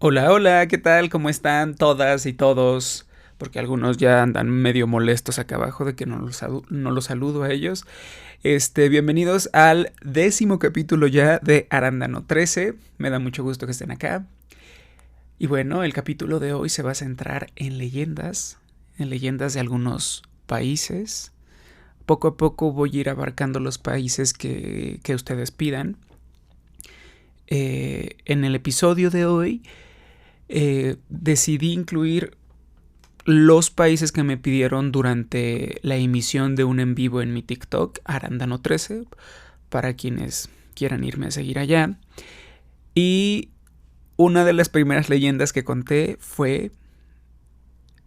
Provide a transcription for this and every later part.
Hola, hola, ¿qué tal? ¿Cómo están todas y todos? Porque algunos ya andan medio molestos acá abajo de que no los saludo a ellos. Bienvenidos al 10º capítulo ya de Arándano 13. Me da mucho gusto que estén acá. Y bueno, el capítulo de hoy se va a centrar en leyendas de algunos países. Poco a poco voy a ir abarcando los países que ustedes pidan. En el episodio de hoy decidí incluir los países que me pidieron durante la emisión de un en vivo en mi TikTok, Arándano 13, para quienes quieran irme a seguir allá. Y una de las primeras leyendas que conté fue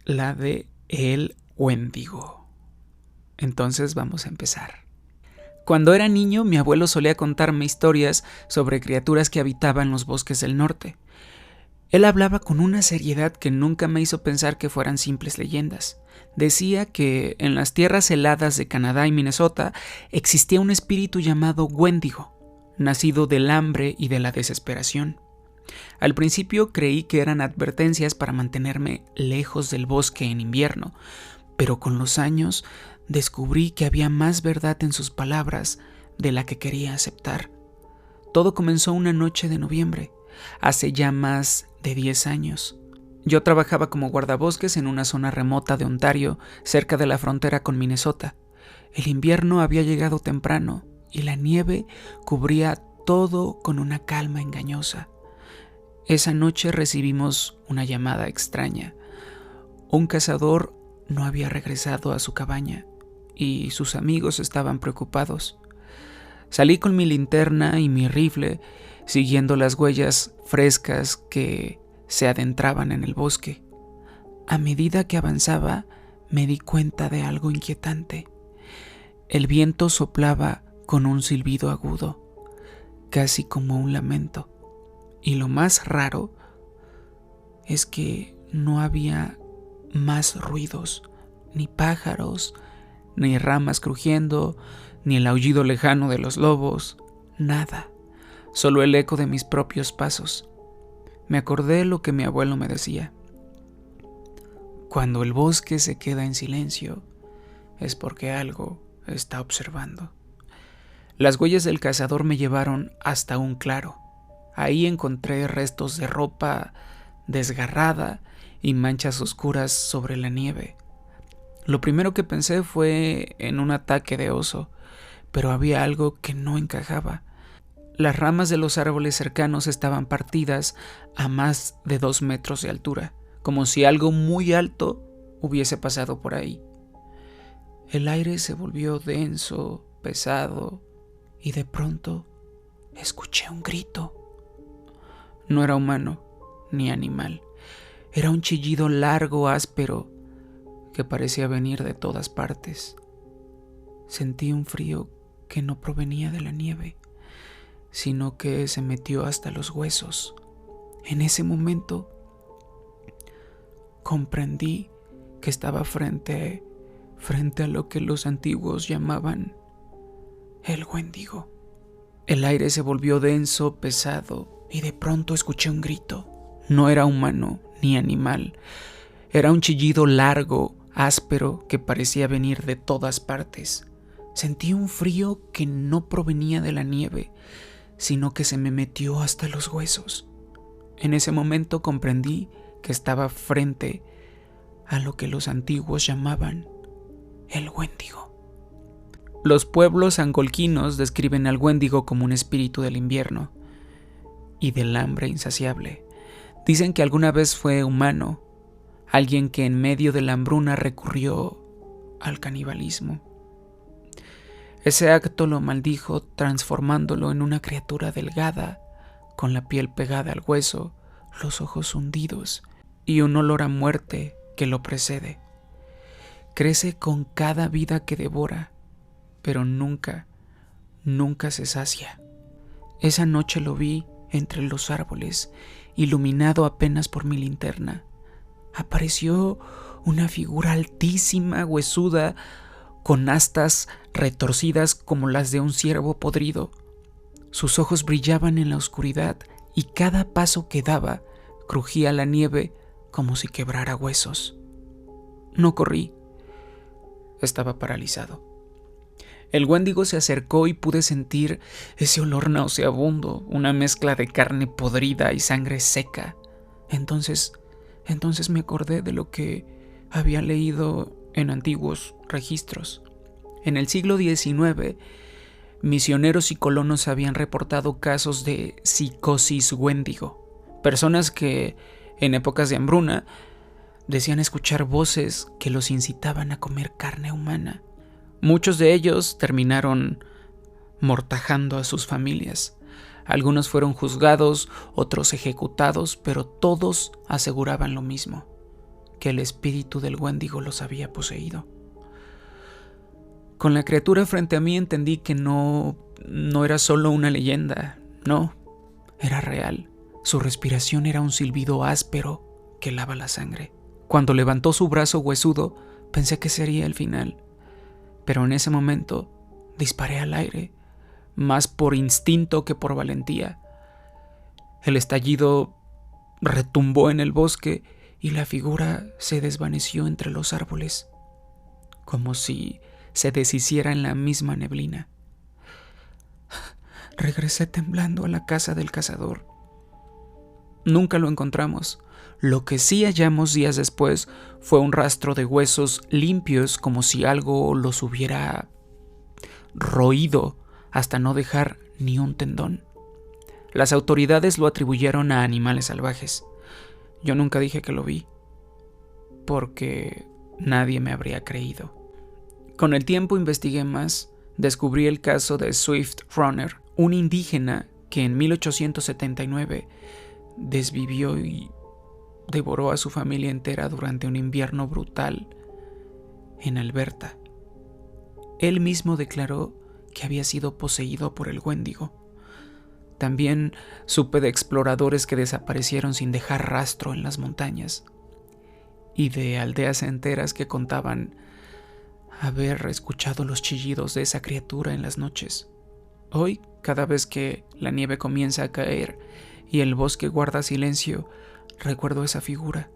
la de el Wendigo. Entonces vamos a empezar. Cuando era niño, mi abuelo solía contarme historias sobre criaturas que habitaban los bosques del norte. Él hablaba con una seriedad que nunca me hizo pensar que fueran simples leyendas. Decía que en las tierras heladas de Canadá y Minnesota existía un espíritu llamado Wendigo, nacido del hambre y de la desesperación. Al principio creí que eran advertencias para mantenerme lejos del bosque en invierno, pero con los años descubrí que había más verdad en sus palabras de la que quería aceptar. Todo comenzó una noche de noviembre, hace ya más de 10 años. Yo trabajaba como guardabosques en una zona remota de Ontario, cerca de la frontera con Minnesota. El invierno había llegado temprano y la nieve cubría todo con una calma engañosa. Esa noche recibimos una llamada extraña. Un cazador no había regresado a su cabaña y sus amigos estaban preocupados. Salí con mi linterna y mi rifle, siguiendo las huellas frescas que se adentraban en el bosque. A medida que avanzaba, me di cuenta de algo inquietante. El viento soplaba con un silbido agudo, casi como un lamento. Y lo más raro es que no había más ruidos, ni pájaros, ni ramas crujiendo, ni el aullido lejano de los lobos, nada. Solo el eco de mis propios pasos. Me acordé lo que mi abuelo me decía. Cuando el bosque se queda en silencio, es porque algo está observando. Las huellas del cazador me llevaron hasta un claro. Ahí encontré restos de ropa desgarrada y manchas oscuras sobre la nieve. Lo primero que pensé fue en un ataque de oso, pero había algo que no encajaba. Las ramas de los árboles cercanos estaban partidas a más de 2 metros de altura, como si algo muy alto hubiese pasado por ahí. El aire se volvió denso, pesado, y de pronto escuché un grito. No era humano ni animal, era un chillido largo, áspero, que parecía venir de todas partes. Sentí un frío que no provenía de la nieve, sino que se metió hasta los huesos. En ese momento comprendí que estaba frente a lo que los antiguos llamaban el Wendigo. El aire se volvió denso, pesado, y de pronto escuché un grito. No era humano ni animal, era un chillido largo, áspero, que parecía venir de todas partes. Sentí un frío que no provenía de la nieve, sino que se me metió hasta los huesos. En ese momento comprendí que estaba frente a lo que los antiguos llamaban el Wendigo. Los pueblos angolquinos describen al Wendigo como un espíritu del invierno y del hambre insaciable. Dicen que alguna vez fue humano, alguien que en medio de la hambruna recurrió al canibalismo. Ese acto lo maldijo transformándolo en una criatura delgada, con la piel pegada al hueso, los ojos hundidos y un olor a muerte que lo precede. Crece con cada vida que devora, pero nunca se sacia. Esa noche lo vi entre los árboles, iluminado apenas por mi linterna. Apareció una figura altísima, huesuda, con astas retorcidas como las de un ciervo podrido. Sus ojos brillaban en la oscuridad y cada paso que daba crujía la nieve como si quebrara huesos. No corrí. Estaba paralizado. El Wendigo se acercó y pude sentir ese olor nauseabundo, una mezcla de carne podrida y sangre seca. Entonces me acordé de lo que había leído en antiguos registros. En el siglo XIX, misioneros y colonos habían reportado casos de psicosis Wendigo. Personas que, en épocas de hambruna, decían escuchar voces que los incitaban a comer carne humana. Muchos de ellos terminaron mortajando a sus familias. Algunos fueron juzgados, otros ejecutados, pero todos aseguraban lo mismo, que el espíritu del Wendigo los había poseído. Con la criatura frente a mí entendí que no era solo una leyenda, no, era real. Su respiración era un silbido áspero que lava la sangre. Cuando levantó su brazo huesudo, pensé que sería el final, pero en ese momento disparé al aire, más por instinto que por valentía. El estallido retumbó en el bosque y la figura se desvaneció entre los árboles, como si se deshiciera en la misma neblina. Regresé temblando a la casa del cazador. Nunca lo encontramos. Lo que sí hallamos días después fue un rastro de huesos limpios, como si algo los hubiera roído hasta no dejar ni un tendón. Las autoridades lo atribuyeron a animales salvajes. Yo nunca dije que lo vi, porque nadie me habría creído. Con el tiempo investigué más, descubrí el caso de Swift Runner, un indígena que en 1879 desvivió y devoró a su familia entera durante un invierno brutal en Alberta. Él mismo declaró que había sido poseído por el Wendigo. También supe de exploradores que desaparecieron sin dejar rastro en las montañas y de aldeas enteras que contaban haber escuchado los chillidos de esa criatura en las noches. Hoy, cada vez que la nieve comienza a caer y el bosque guarda silencio, recuerdo esa figura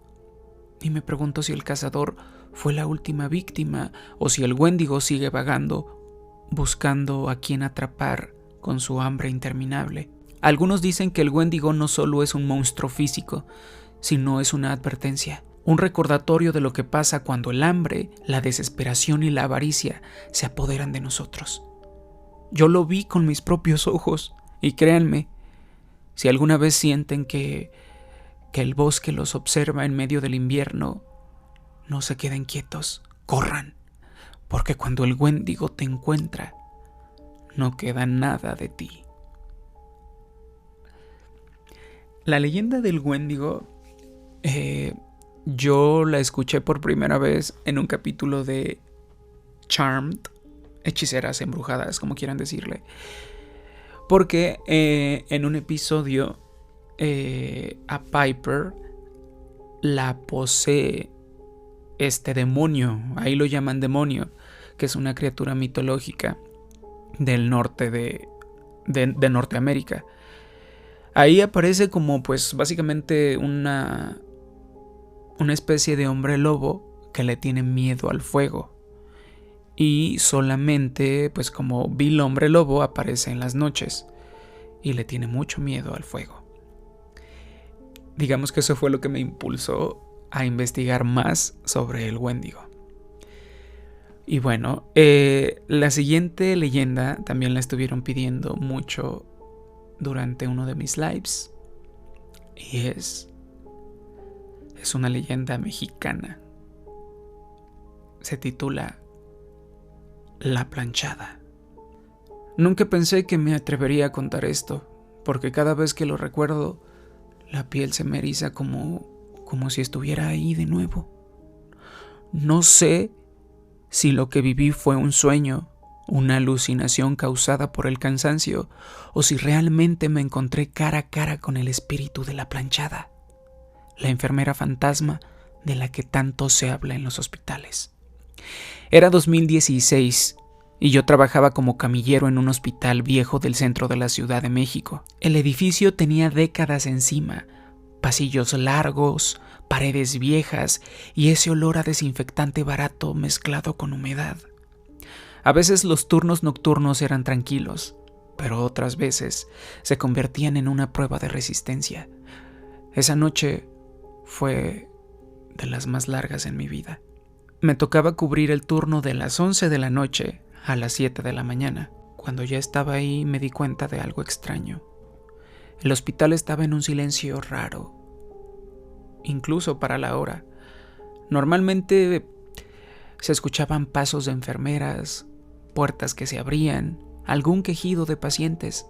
y me pregunto si el cazador fue la última víctima o si el Wendigo sigue vagando, buscando a quien atrapar con su hambre interminable. Algunos dicen que el Wendigo no solo es un monstruo físico, sino es una advertencia, un recordatorio de lo que pasa cuando el hambre, la desesperación y la avaricia se apoderan de nosotros. Yo lo vi con mis propios ojos y créanme, si alguna vez sienten que el bosque los observa en medio del invierno, no se queden quietos, corran, porque cuando el Wendigo te encuentra, no queda nada de ti. La leyenda del Wendigo, yo la escuché por primera vez en un capítulo de Charmed, Hechiceras Embrujadas, como quieran decirle, porque en un episodio a Piper la posee este demonio, ahí lo llaman demonio, que es una criatura mitológica del norte de Norteamérica. Ahí aparece como pues básicamente una especie de hombre lobo que le tiene miedo al fuego y solamente pues como vil hombre lobo aparece en las noches y le tiene mucho miedo al fuego. Digamos que eso fue lo que me impulsó a investigar más sobre el Wendigo. Y bueno, la siguiente leyenda también la estuvieron pidiendo mucho durante uno de mis lives. Y es una leyenda mexicana. Se titula La Planchada. Nunca pensé que me atrevería a contar esto, porque cada vez que lo recuerdo, la piel se me eriza como si estuviera ahí de nuevo. No sé si lo que viví fue un sueño, una alucinación causada por el cansancio, o si realmente me encontré cara a cara con el espíritu de la planchada, la enfermera fantasma de la que tanto se habla en los hospitales. Era 2016 y yo trabajaba como camillero en un hospital viejo del centro de la Ciudad de México. El edificio tenía décadas encima, Pasillos largos, paredes viejas y ese olor a desinfectante barato mezclado con humedad. A veces los turnos nocturnos eran tranquilos, pero otras veces se convertían en una prueba de resistencia. Esa noche fue de las más largas en mi vida. Me tocaba cubrir el turno de las 11 de la noche a las 7 de la mañana. Cuando ya estaba ahí me di cuenta de algo extraño. El hospital estaba en un silencio raro, incluso para la hora. Normalmente se escuchaban pasos de enfermeras, puertas que se abrían, algún quejido de pacientes.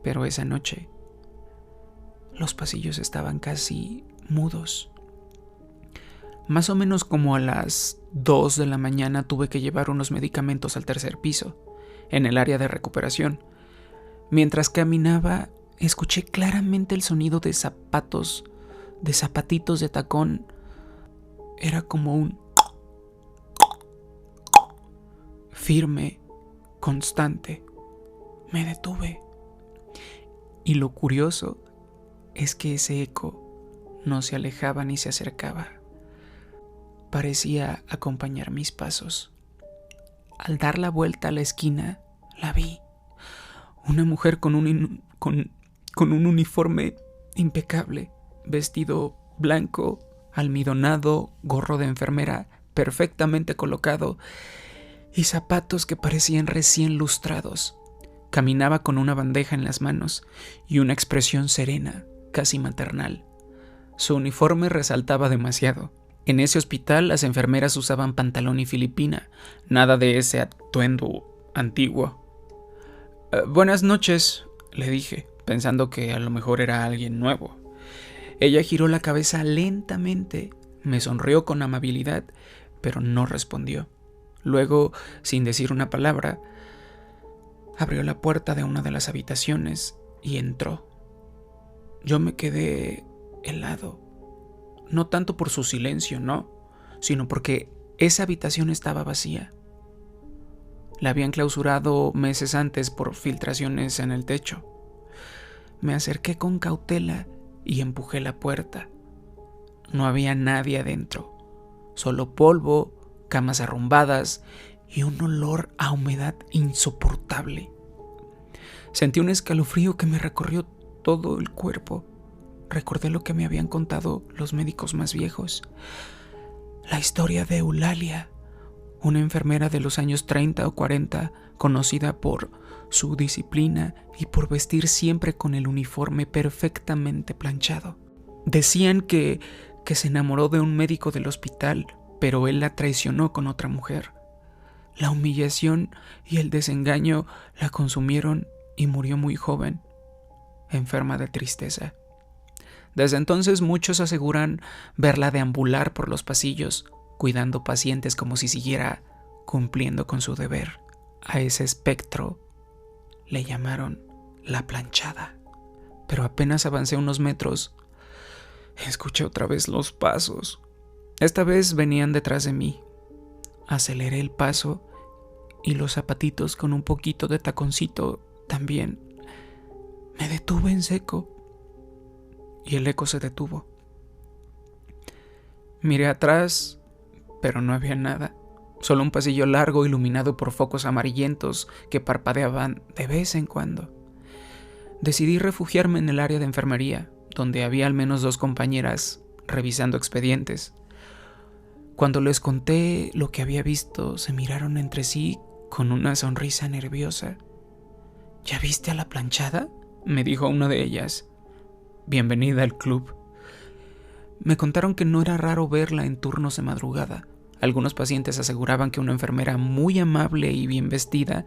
Pero esa noche, los pasillos estaban casi mudos. Más o menos como a las 2 de la mañana tuve que llevar unos medicamentos al tercer piso, en el área de recuperación. Mientras caminaba, escuché claramente el sonido de zapatos, de zapatitos de tacón. Era como un firme, constante. Me detuve. Y lo curioso es que ese eco no se alejaba ni se acercaba. Parecía acompañar mis pasos. Al dar la vuelta a la esquina, la vi. Una mujer con un uniforme impecable, vestido blanco, almidonado, gorro de enfermera perfectamente colocado y zapatos que parecían recién lustrados. Caminaba con una bandeja en las manos y una expresión serena, casi maternal. Su uniforme resaltaba demasiado. En ese hospital las enfermeras usaban pantalón y filipina, nada de ese atuendo antiguo. Buenas noches, le dije, pensando que a lo mejor era alguien nuevo. Ella giró la cabeza lentamente, me sonrió con amabilidad, pero no respondió. Luego, sin decir una palabra, abrió la puerta de una de las habitaciones y entró. Yo me quedé helado, no tanto por su silencio, no, sino porque esa habitación estaba vacía. La habían clausurado meses antes por filtraciones en el techo. Me acerqué con cautela y empujé la puerta. No había nadie adentro, solo polvo, camas arrumbadas y un olor a humedad insoportable. Sentí un escalofrío que me recorrió todo el cuerpo. Recordé lo que me habían contado los médicos más viejos. La historia de Eulalia, una enfermera de los años 30 o 40, conocida por su disciplina y por vestir siempre con el uniforme perfectamente planchado. Decían que se enamoró de un médico del hospital, pero él la traicionó con otra mujer. La humillación y el desengaño la consumieron y murió muy joven, enferma de tristeza. Desde entonces muchos aseguran verla deambular por los pasillos, cuidando pacientes como si siguiera cumpliendo con su deber. A ese espectro le llamaron la planchada. Pero apenas avancé unos metros, escuché otra vez los pasos. Esta vez venían detrás de mí. Aceleré el paso y los zapatitos con un poquito de taconcito también. Me detuve en seco y el eco se detuvo. Miré atrás, pero no había nada. Solo un pasillo largo iluminado por focos amarillentos que parpadeaban de vez en cuando. Decidí refugiarme en el área de enfermería, donde había al menos 2 compañeras revisando expedientes. Cuando les conté lo que había visto, se miraron entre sí con una sonrisa nerviosa. ¿Ya viste a la planchada?, me dijo una de ellas. Bienvenida al club. Me contaron que no era raro verla en turnos de madrugada. Algunos pacientes aseguraban que una enfermera muy amable y bien vestida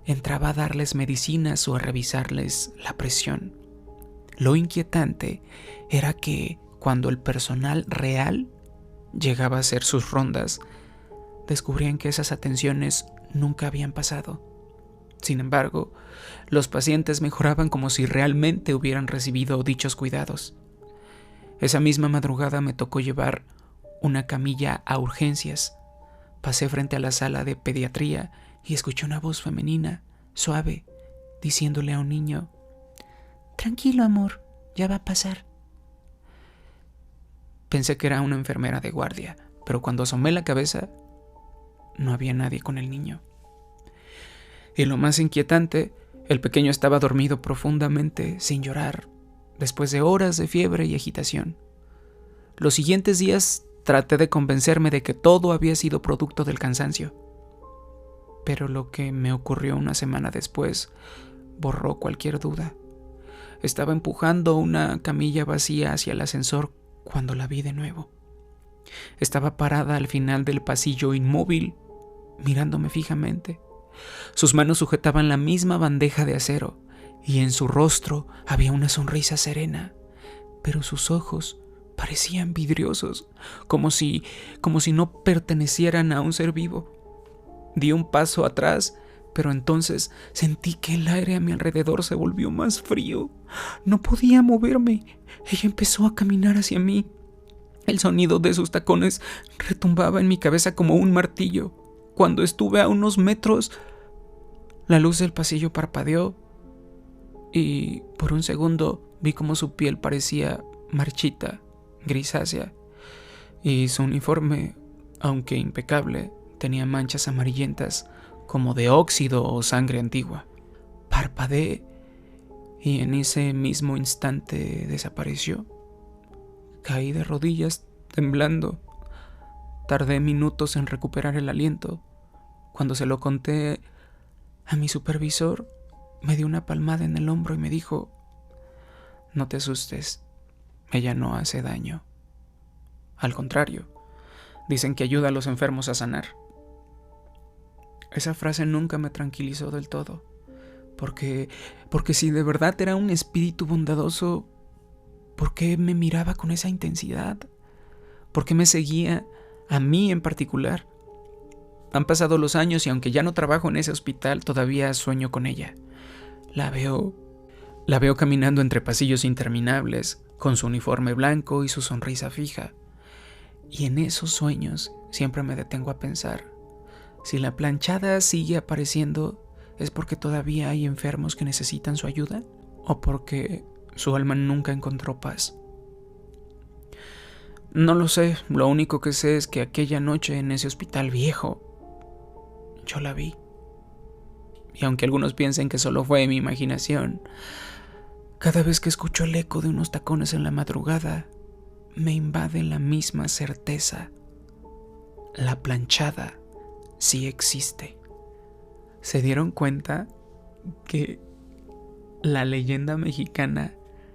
entraba a darles medicinas o a revisarles la presión. Lo inquietante era que cuando el personal real llegaba a hacer sus rondas, descubrían que esas atenciones nunca habían pasado. Sin embargo, los pacientes mejoraban como si realmente hubieran recibido dichos cuidados. Esa misma madrugada me tocó llevar una camilla a urgencias. Pasé frente a la sala de pediatría y escuché una voz femenina, suave, diciéndole a un niño: «Tranquilo, amor, ya va a pasar». Pensé que era una enfermera de guardia, pero cuando asomé la cabeza, no había nadie con el niño. Y lo más inquietante, el pequeño estaba dormido profundamente, sin llorar, después de horas de fiebre y agitación. Los siguientes días traté de convencerme de que todo había sido producto del cansancio. Pero lo que me ocurrió una semana después borró cualquier duda. Estaba empujando una camilla vacía hacia el ascensor cuando la vi de nuevo. Estaba parada al final del pasillo, inmóvil, mirándome fijamente. Sus manos sujetaban la misma bandeja de acero y en su rostro había una sonrisa serena, pero sus ojos parecían vidriosos, como si no pertenecieran a un ser vivo. Di un paso atrás, pero entonces sentí que el aire a mi alrededor se volvió más frío. No podía moverme. Ella empezó a caminar hacia mí. El sonido de sus tacones retumbaba en mi cabeza como un martillo. Cuando estuve a unos metros, la luz del pasillo parpadeó y por un segundo vi como su piel parecía marchita, grisácea, y su uniforme, aunque impecable, tenía manchas amarillentas como de óxido o sangre antigua. Parpadeé y en ese mismo instante desapareció. Caí de rodillas, temblando. Tardé minutos en recuperar el aliento. Cuando se lo conté a mi supervisor, me dio una palmada en el hombro y me dijo: no te asustes, ella no hace daño. Al contrario, dicen que ayuda a los enfermos a sanar. Esa frase nunca me tranquilizó del todo, porque si de verdad era un espíritu bondadoso, ¿por qué me miraba con esa intensidad? ¿Por qué me seguía a mí en particular? Han pasado los años y aunque ya no trabajo en ese hospital, todavía sueño con ella. La veo caminando entre pasillos interminables, con su uniforme blanco y su sonrisa fija. Y en esos sueños siempre me detengo a pensar, si la planchada sigue apareciendo, ¿es porque todavía hay enfermos que necesitan su ayuda? ¿O porque su alma nunca encontró paz? No lo sé, lo único que sé es que aquella noche en ese hospital viejo, yo la vi. Y aunque algunos piensen que solo fue mi imaginación, cada vez que escucho el eco de unos tacones en la madrugada, me invade la misma certeza. La planchada sí existe. ¿Se dieron cuenta que la leyenda mexicana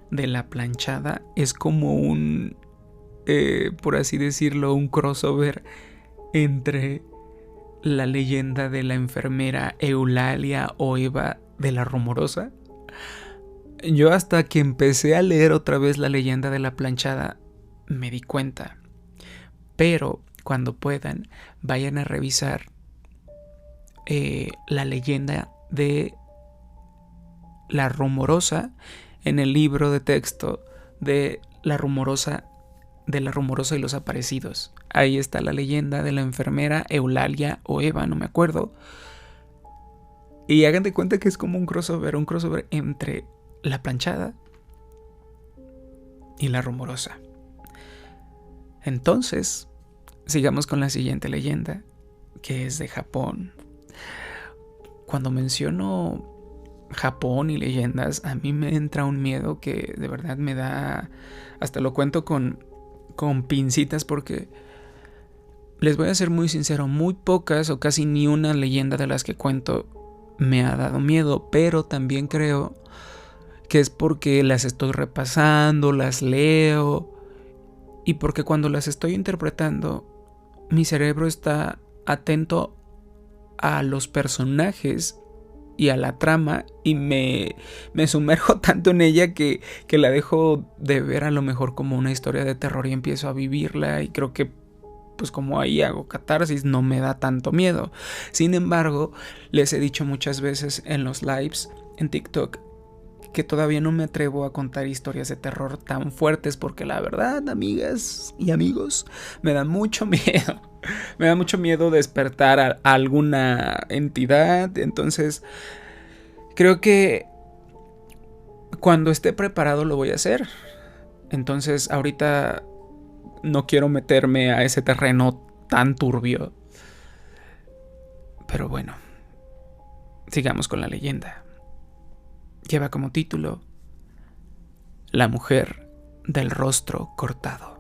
de la planchada es como un, por así decirlo, un crossover entre la leyenda de la enfermera Eulalia o Eva de la Rumorosa? Yo hasta que empecé a leer otra vez la leyenda de la planchada me di cuenta. Pero cuando puedan, vayan a revisar la leyenda de la Rumorosa en el libro de texto de la Rumorosa y los Aparecidos. Ahí está la leyenda de la enfermera Eulalia o Eva, no me acuerdo. Y hagan de cuenta que es como un crossover entre la planchada y la Rumorosa. Entonces, sigamos con la siguiente leyenda, que es de Japón. Cuando menciono Japón y leyendas, a mí me entra un miedo que de verdad me da, hasta lo cuento con pincitas, porque les voy a ser muy sincero, muy pocas o casi ni una leyenda de las que cuento me ha dado miedo, pero también creo que es porque las estoy repasando, las leo, y porque cuando las estoy interpretando, mi cerebro está atento a los personajes y a la trama, y me sumerjo tanto en ella que la dejo de ver a lo mejor como una historia de terror y empiezo a vivirla, y creo que pues como ahí hago catarsis, no me da tanto miedo. Sin embargo, les he dicho muchas veces en los lives en TikTok que todavía no me atrevo a contar historias de terror tan fuertes, porque la verdad, amigas y amigos, me da mucho miedo. Me da mucho miedo despertar a alguna entidad. Entonces, creo que cuando esté preparado lo voy a hacer. Entonces, ahorita no quiero meterme a ese terreno tan turbio. Pero bueno, sigamos con la leyenda. Lleva como título La mujer del rostro cortado.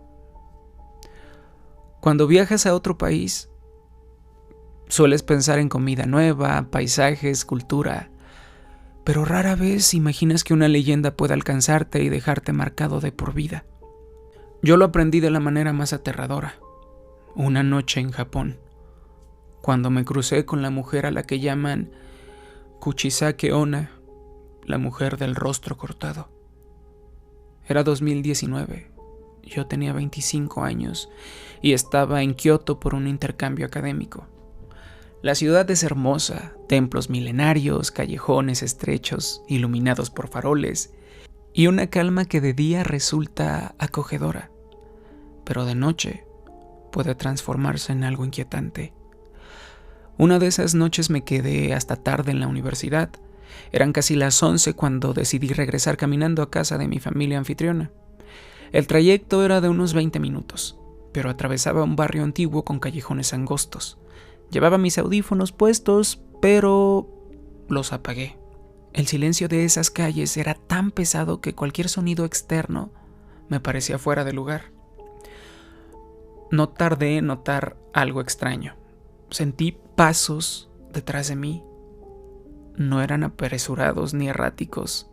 Cuando viajas a otro país, sueles pensar en comida nueva, paisajes, cultura, pero rara vez imaginas que una leyenda pueda alcanzarte y dejarte marcado de por vida. Yo lo aprendí de la manera más aterradora, una noche en Japón, cuando me crucé con la mujer a la que llaman Kuchisake Onna, la mujer del rostro cortado. Era 2019, yo tenía 25 años y estaba en Kioto por un intercambio académico. La ciudad es hermosa, templos milenarios, callejones estrechos, iluminados por faroles, y una calma que de día resulta acogedora, pero de noche puede transformarse en algo inquietante. Una de esas noches me quedé hasta tarde en la universidad. Eran casi las 11 cuando decidí regresar caminando a casa de mi familia anfitriona. El trayecto era de unos 20 minutos, pero atravesaba un barrio antiguo con callejones angostos. Llevaba mis audífonos puestos, pero los apagué. El silencio de esas calles era tan pesado que cualquier sonido externo me parecía fuera de lugar. No tardé en notar algo extraño. Sentí pasos detrás de mí. No eran apresurados ni erráticos,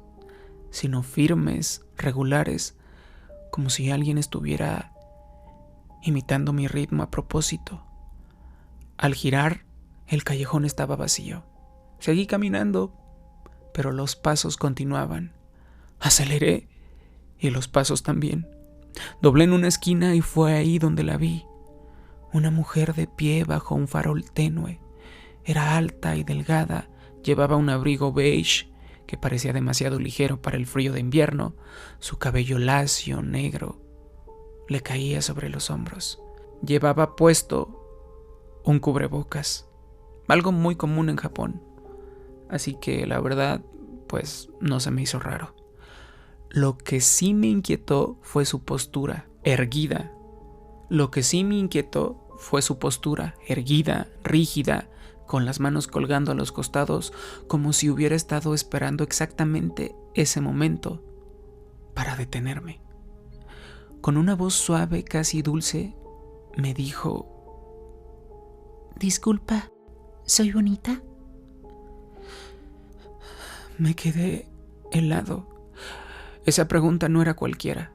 sino firmes, regulares, como si alguien estuviera imitando mi ritmo a propósito. Al girar, el callejón estaba vacío. Seguí caminando, pero los pasos continuaban. Aceleré y los pasos también. Doblé en una esquina y fue ahí donde la vi. Una mujer de pie bajo un farol tenue. Era alta y delgada, llevaba un abrigo beige que parecía demasiado ligero para el frío de invierno. Su cabello lacio, negro, le caía sobre los hombros. Llevaba puesto un cubrebocas, algo muy común en Japón, así que la verdad, pues no se me hizo raro. Lo que sí me inquietó fue su postura erguida. Rígida, con las manos colgando a los costados, como si hubiera estado esperando exactamente ese momento para detenerme. Con una voz suave, casi dulce, me dijo: «Disculpa, ¿soy bonita?». Me quedé helado. Esa pregunta no era cualquiera.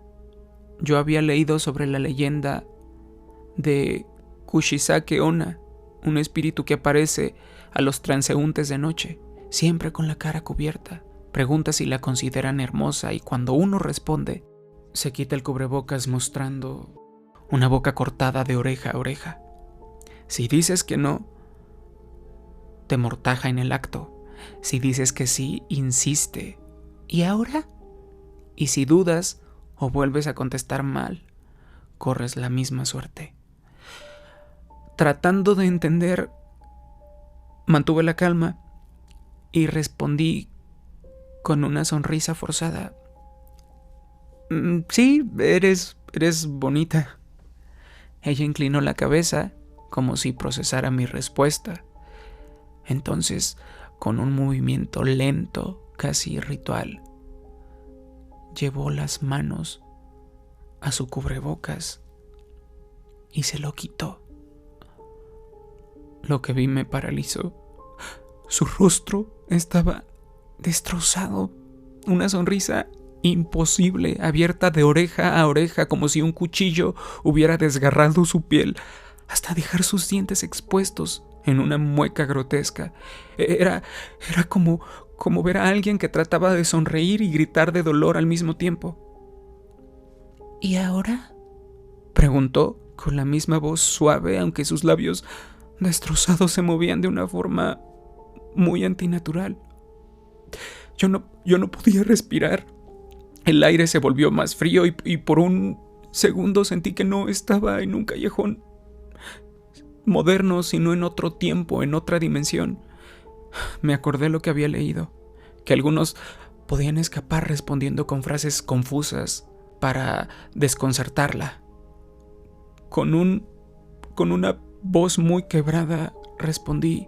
Yo había leído sobre la leyenda de Kuchisake Onna, un espíritu que aparece a los transeúntes de noche, siempre con la cara cubierta. Pregunta si la consideran hermosa y cuando uno responde, se quita el cubrebocas mostrando una boca cortada de oreja a oreja. Si dices que no, te mortaja en el acto. Si dices que sí, insiste. ¿Y ahora? Y si dudas o vuelves a contestar mal, corres la misma suerte. Tratando de entender, mantuve la calma y respondí con una sonrisa forzada: «Sí, eres bonita». Ella inclinó la cabeza como si procesara mi respuesta. Entonces, con un movimiento lento, casi ritual, llevó las manos a su cubrebocas y se lo quitó. Lo que vi me paralizó. Su rostro estaba destrozado, una sonrisa imposible, abierta de oreja a oreja, como si un cuchillo hubiera desgarrado su piel hasta dejar sus dientes expuestos en una mueca grotesca. Era como ver a alguien que trataba de sonreír y gritar de dolor al mismo tiempo. «¿Y ahora?», preguntó con la misma voz suave, aunque sus labios destrozados se movían de una forma muy antinatural. Yo no podía respirar. El aire se volvió más frío y por un segundo sentí que no estaba en un callejón moderno, sino en otro tiempo, en otra dimensión. Me acordé lo que había leído, que algunos podían escapar respondiendo con frases confusas para desconcertarla, Con una voz muy quebrada respondí: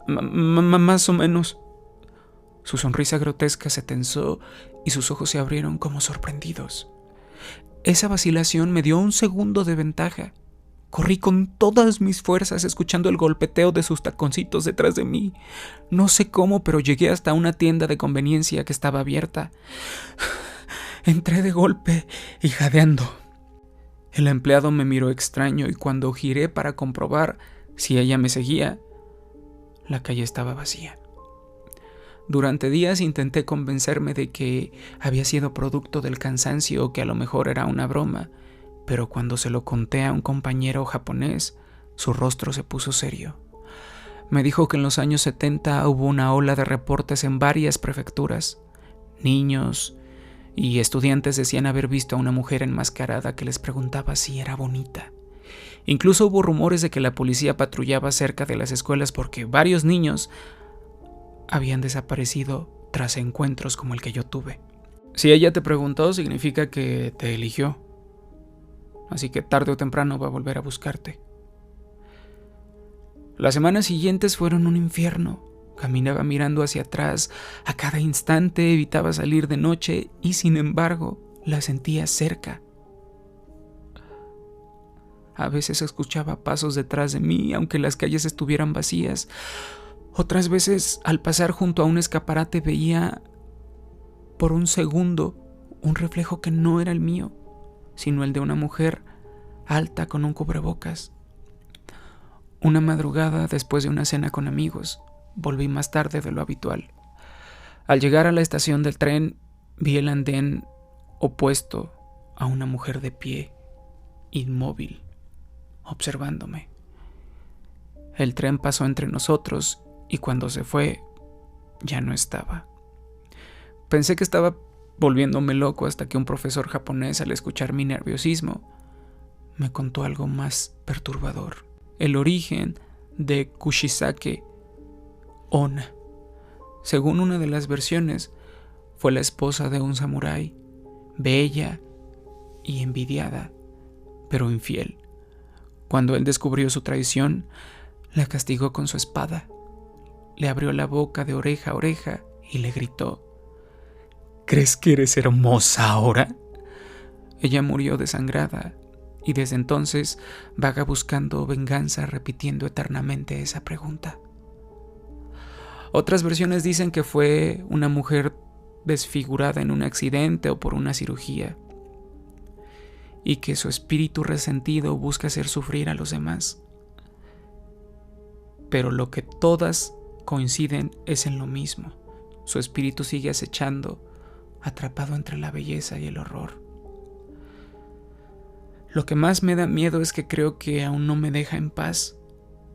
Más o menos. Su sonrisa grotesca se tensó y sus ojos se abrieron como sorprendidos. Esa vacilación me dio un segundo de ventaja. Corrí con todas mis fuerzas escuchando el golpeteo de sus taconcitos detrás de mí. No sé cómo, pero llegué hasta una tienda de conveniencia que estaba abierta. Entré de golpe y jadeando. El empleado me miró extraño y cuando giré para comprobar si ella me seguía, la calle estaba vacía. Durante días intenté convencerme de que había sido producto del cansancio o que a lo mejor era una broma, pero cuando se lo conté a un compañero japonés, su rostro se puso serio. Me dijo que en los años 70 hubo una ola de reportes en varias prefecturas. Niños y estudiantes decían haber visto a una mujer enmascarada que les preguntaba si era bonita. Incluso hubo rumores de que la policía patrullaba cerca de las escuelas porque varios niños habían desaparecido tras encuentros como el que yo tuve. Si ella te preguntó, significa que te eligió. Así que tarde o temprano va a volver a buscarte. Las semanas siguientes fueron un infierno. Caminaba mirando hacia atrás a cada instante, evitaba salir de noche y sin embargo la sentía cerca. A veces escuchaba pasos detrás de mí, aunque las calles estuvieran vacías. Otras veces, al pasar junto a un escaparate, veía por un segundo un reflejo que no era el mío, sino el de una mujer alta con un cubrebocas. Una madrugada, después de una cena con amigos, volví más tarde de lo habitual. Al llegar a la estación del tren, vi el andén opuesto a una mujer de pie, inmóvil, observándome. El tren pasó entre nosotros y cuando se fue, ya no estaba. Pensé que estaba volviéndome loco hasta que un profesor japonés, al escuchar mi nerviosismo, me contó algo más perturbador. El origen de Kushisake Onna. Según una de las versiones, fue la esposa de un samurái, bella y envidiada, pero infiel. Cuando él descubrió su traición, la castigó con su espada. Le abrió la boca de oreja a oreja y le gritó: ¿Crees que eres hermosa ahora? Ella murió desangrada y desde entonces vaga buscando venganza, repitiendo eternamente esa pregunta. Otras versiones dicen que fue una mujer desfigurada en un accidente o por una cirugía y que su espíritu resentido busca hacer sufrir a los demás. Pero lo que todas coinciden es en lo mismo. Su espíritu sigue acechando, atrapado entre la belleza y el horror. Lo que más me da miedo es que creo que aún no me deja en paz.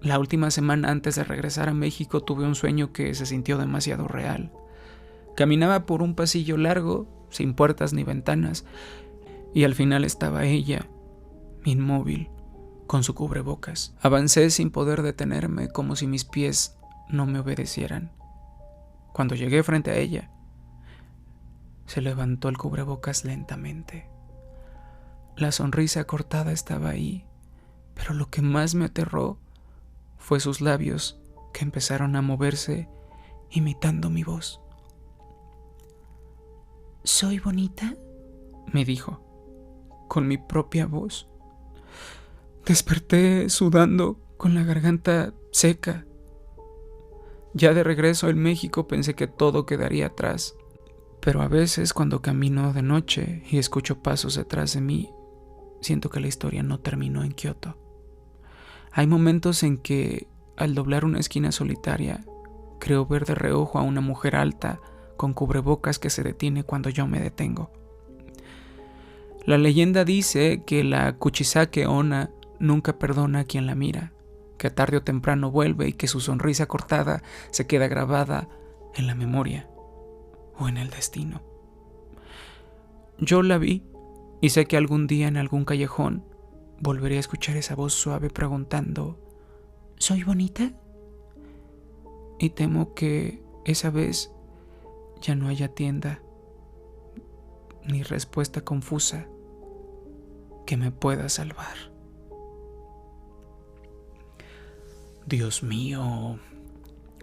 La última semana antes de regresar a México tuve un sueño que se sintió demasiado real. Caminaba por un pasillo largo, sin puertas ni ventanas, y al final estaba ella, inmóvil, con su cubrebocas. Avancé sin poder detenerme, como si mis pies no me obedecieran. Cuando llegué frente a ella, se levantó el cubrebocas lentamente. La sonrisa cortada estaba ahí, pero lo que más me aterró fue sus labios que empezaron a moverse imitando mi voz. ¿Soy bonita?, me dijo, con mi propia voz. Desperté sudando, con la garganta seca. Ya de regreso en México pensé que todo quedaría atrás, pero a veces cuando camino de noche y escucho pasos detrás de mí, siento que la historia no terminó en Kioto. Hay momentos en que, al doblar una esquina solitaria, creo ver de reojo a una mujer alta con cubrebocas que se detiene cuando yo me detengo. La leyenda dice que la Kushisake Onna nunca perdona a quien la mira, que tarde o temprano vuelve y que su sonrisa cortada se queda grabada en la memoria o en el destino. Yo la vi y sé que algún día en algún callejón volveré a escuchar esa voz suave preguntando: ¿soy bonita? Y temo que esa vez ya no haya tienda ni respuesta confusa que me pueda salvar. Dios mío.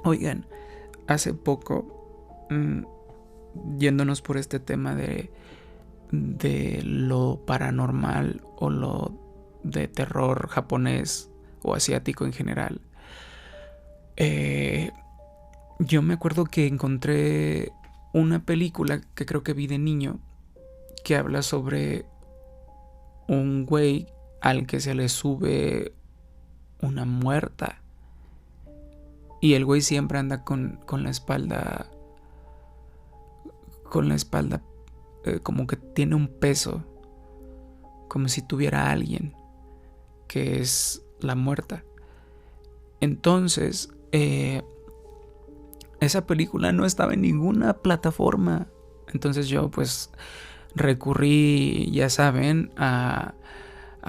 Oigan, hace poco, yéndonos por este tema de lo paranormal o lo de terror japonés o asiático en general, yo me acuerdo que encontré una película que creo que vi de niño que habla sobre un güey al que se le sube una muerta y el güey siempre anda con la espalda como que tiene un peso, como si tuviera a alguien que es la muerta. Entonces esa película no estaba en ninguna plataforma. Entonces yo pues recurrí, ya saben, a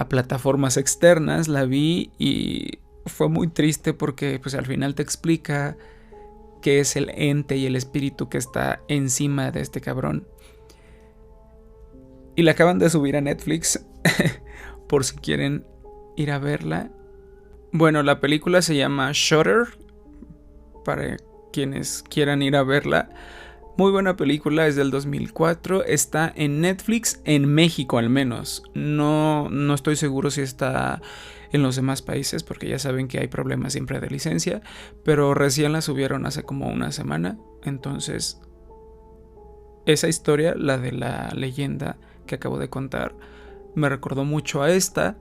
plataformas externas, la vi y fue muy triste porque pues al final te explica qué es el ente y el espíritu que está encima de este cabrón. Y la acaban de subir a Netflix por si quieren ir a verla. Bueno, la película se llama Shutter, para quienes quieran ir a verla. Muy buena película, es del 2004. Está en Netflix, en México al menos. No estoy seguro si está en los demás países, porque ya saben que hay problemas siempre de licencia. Pero recién la subieron hace como una semana. Entonces, esa historia, la de la leyenda que acabo de contar, me recordó mucho a esta.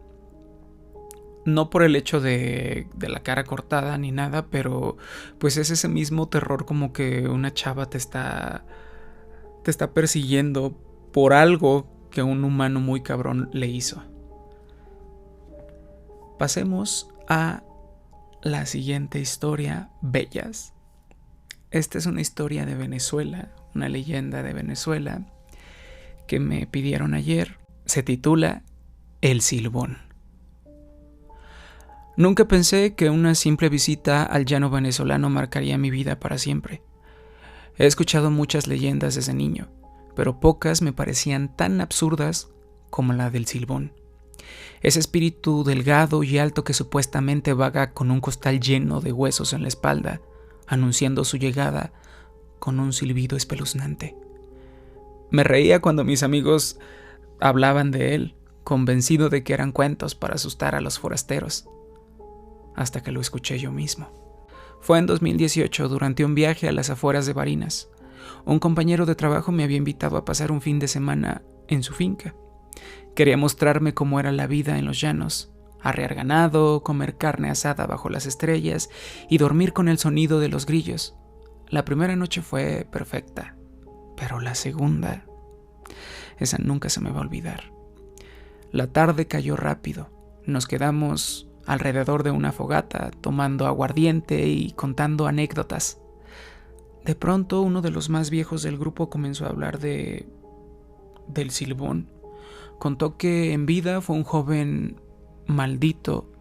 No por el hecho de la cara cortada ni nada, pero pues es ese mismo terror, como que una chava te está persiguiendo por algo que un humano muy cabrón le hizo. Pasemos a la siguiente historia, Bellas. Esta es una historia de Venezuela, una leyenda de Venezuela que me pidieron ayer. Se titula El Silbón. Nunca pensé que una simple visita al llano venezolano marcaría mi vida para siempre. He escuchado muchas leyendas desde niño, pero pocas me parecían tan absurdas como la del Silbón. Ese espíritu delgado y alto que supuestamente vaga con un costal lleno de huesos en la espalda, anunciando su llegada con un silbido espeluznante. Me reía cuando mis amigos hablaban de él, convencido de que eran cuentos para asustar a los forasteros, hasta que lo escuché yo mismo. Fue en 2018, durante un viaje a las afueras de Barinas. Un compañero de trabajo me había invitado a pasar un fin de semana en su finca. Quería mostrarme cómo era la vida en los llanos, arrear ganado, comer carne asada bajo las estrellas y dormir con el sonido de los grillos. La primera noche fue perfecta, pero la segunda, esa nunca se me va a olvidar. La tarde cayó rápido. Nos quedamos alrededor de una fogata, tomando aguardiente y contando anécdotas. De pronto, uno de los más viejos del grupo comenzó a hablar del Silbón. Contó que en vida fue un joven maldito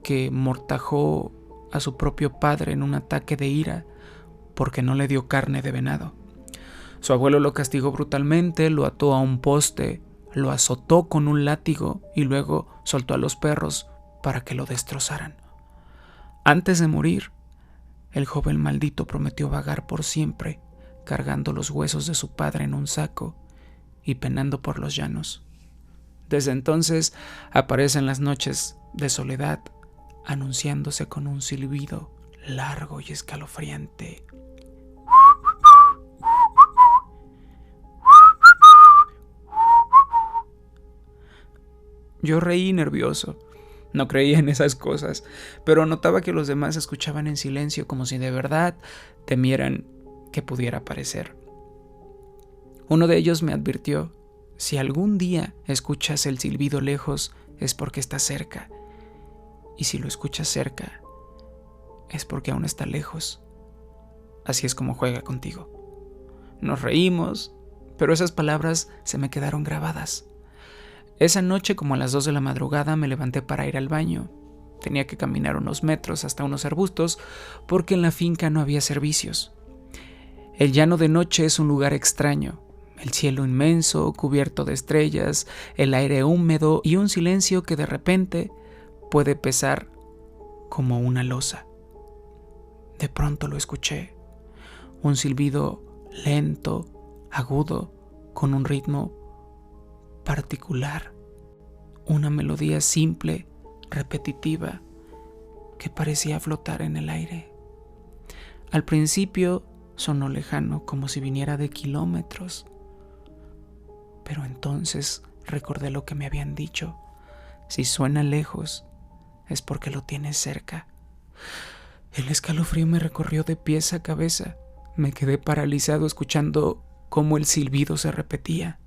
que mortajó a su propio padre en un ataque de ira porque no le dio carne de venado. Su abuelo lo castigó brutalmente, lo ató a un poste, lo azotó con un látigo y luego soltó a los perros para que lo destrozaran. Antes de morir, el joven maldito prometió vagar por siempre, cargando los huesos de su padre en un saco y penando por los llanos. Desde entonces aparece en las noches de soledad, anunciándose con un silbido largo y escalofriante. Yo reí nervioso. No creía en esas cosas, pero notaba que los demás escuchaban en silencio como si de verdad temieran que pudiera aparecer. Uno de ellos me advirtió: si algún día escuchas el silbido lejos es porque está cerca, y si lo escuchas cerca es porque aún está lejos. Así es como juega contigo. Nos reímos, pero esas palabras se me quedaron grabadas. Esa noche, como a las 2 de la madrugada, me levanté para ir al baño. Tenía que caminar unos metros hasta unos arbustos porque en la finca no había servicios. El llano de noche es un lugar extraño. El cielo inmenso, cubierto de estrellas, el aire húmedo y un silencio que de repente puede pesar como una losa. De pronto lo escuché, un silbido lento, agudo, con un ritmo particular, una melodía simple, repetitiva, que parecía flotar en el aire. Al principio sonó lejano, como si viniera de kilómetros, pero entonces recordé lo que me habían dicho: si suena lejos, es porque lo tienes cerca. El escalofrío me recorrió de pies a cabeza. Me quedé paralizado escuchando cómo el silbido se repetía,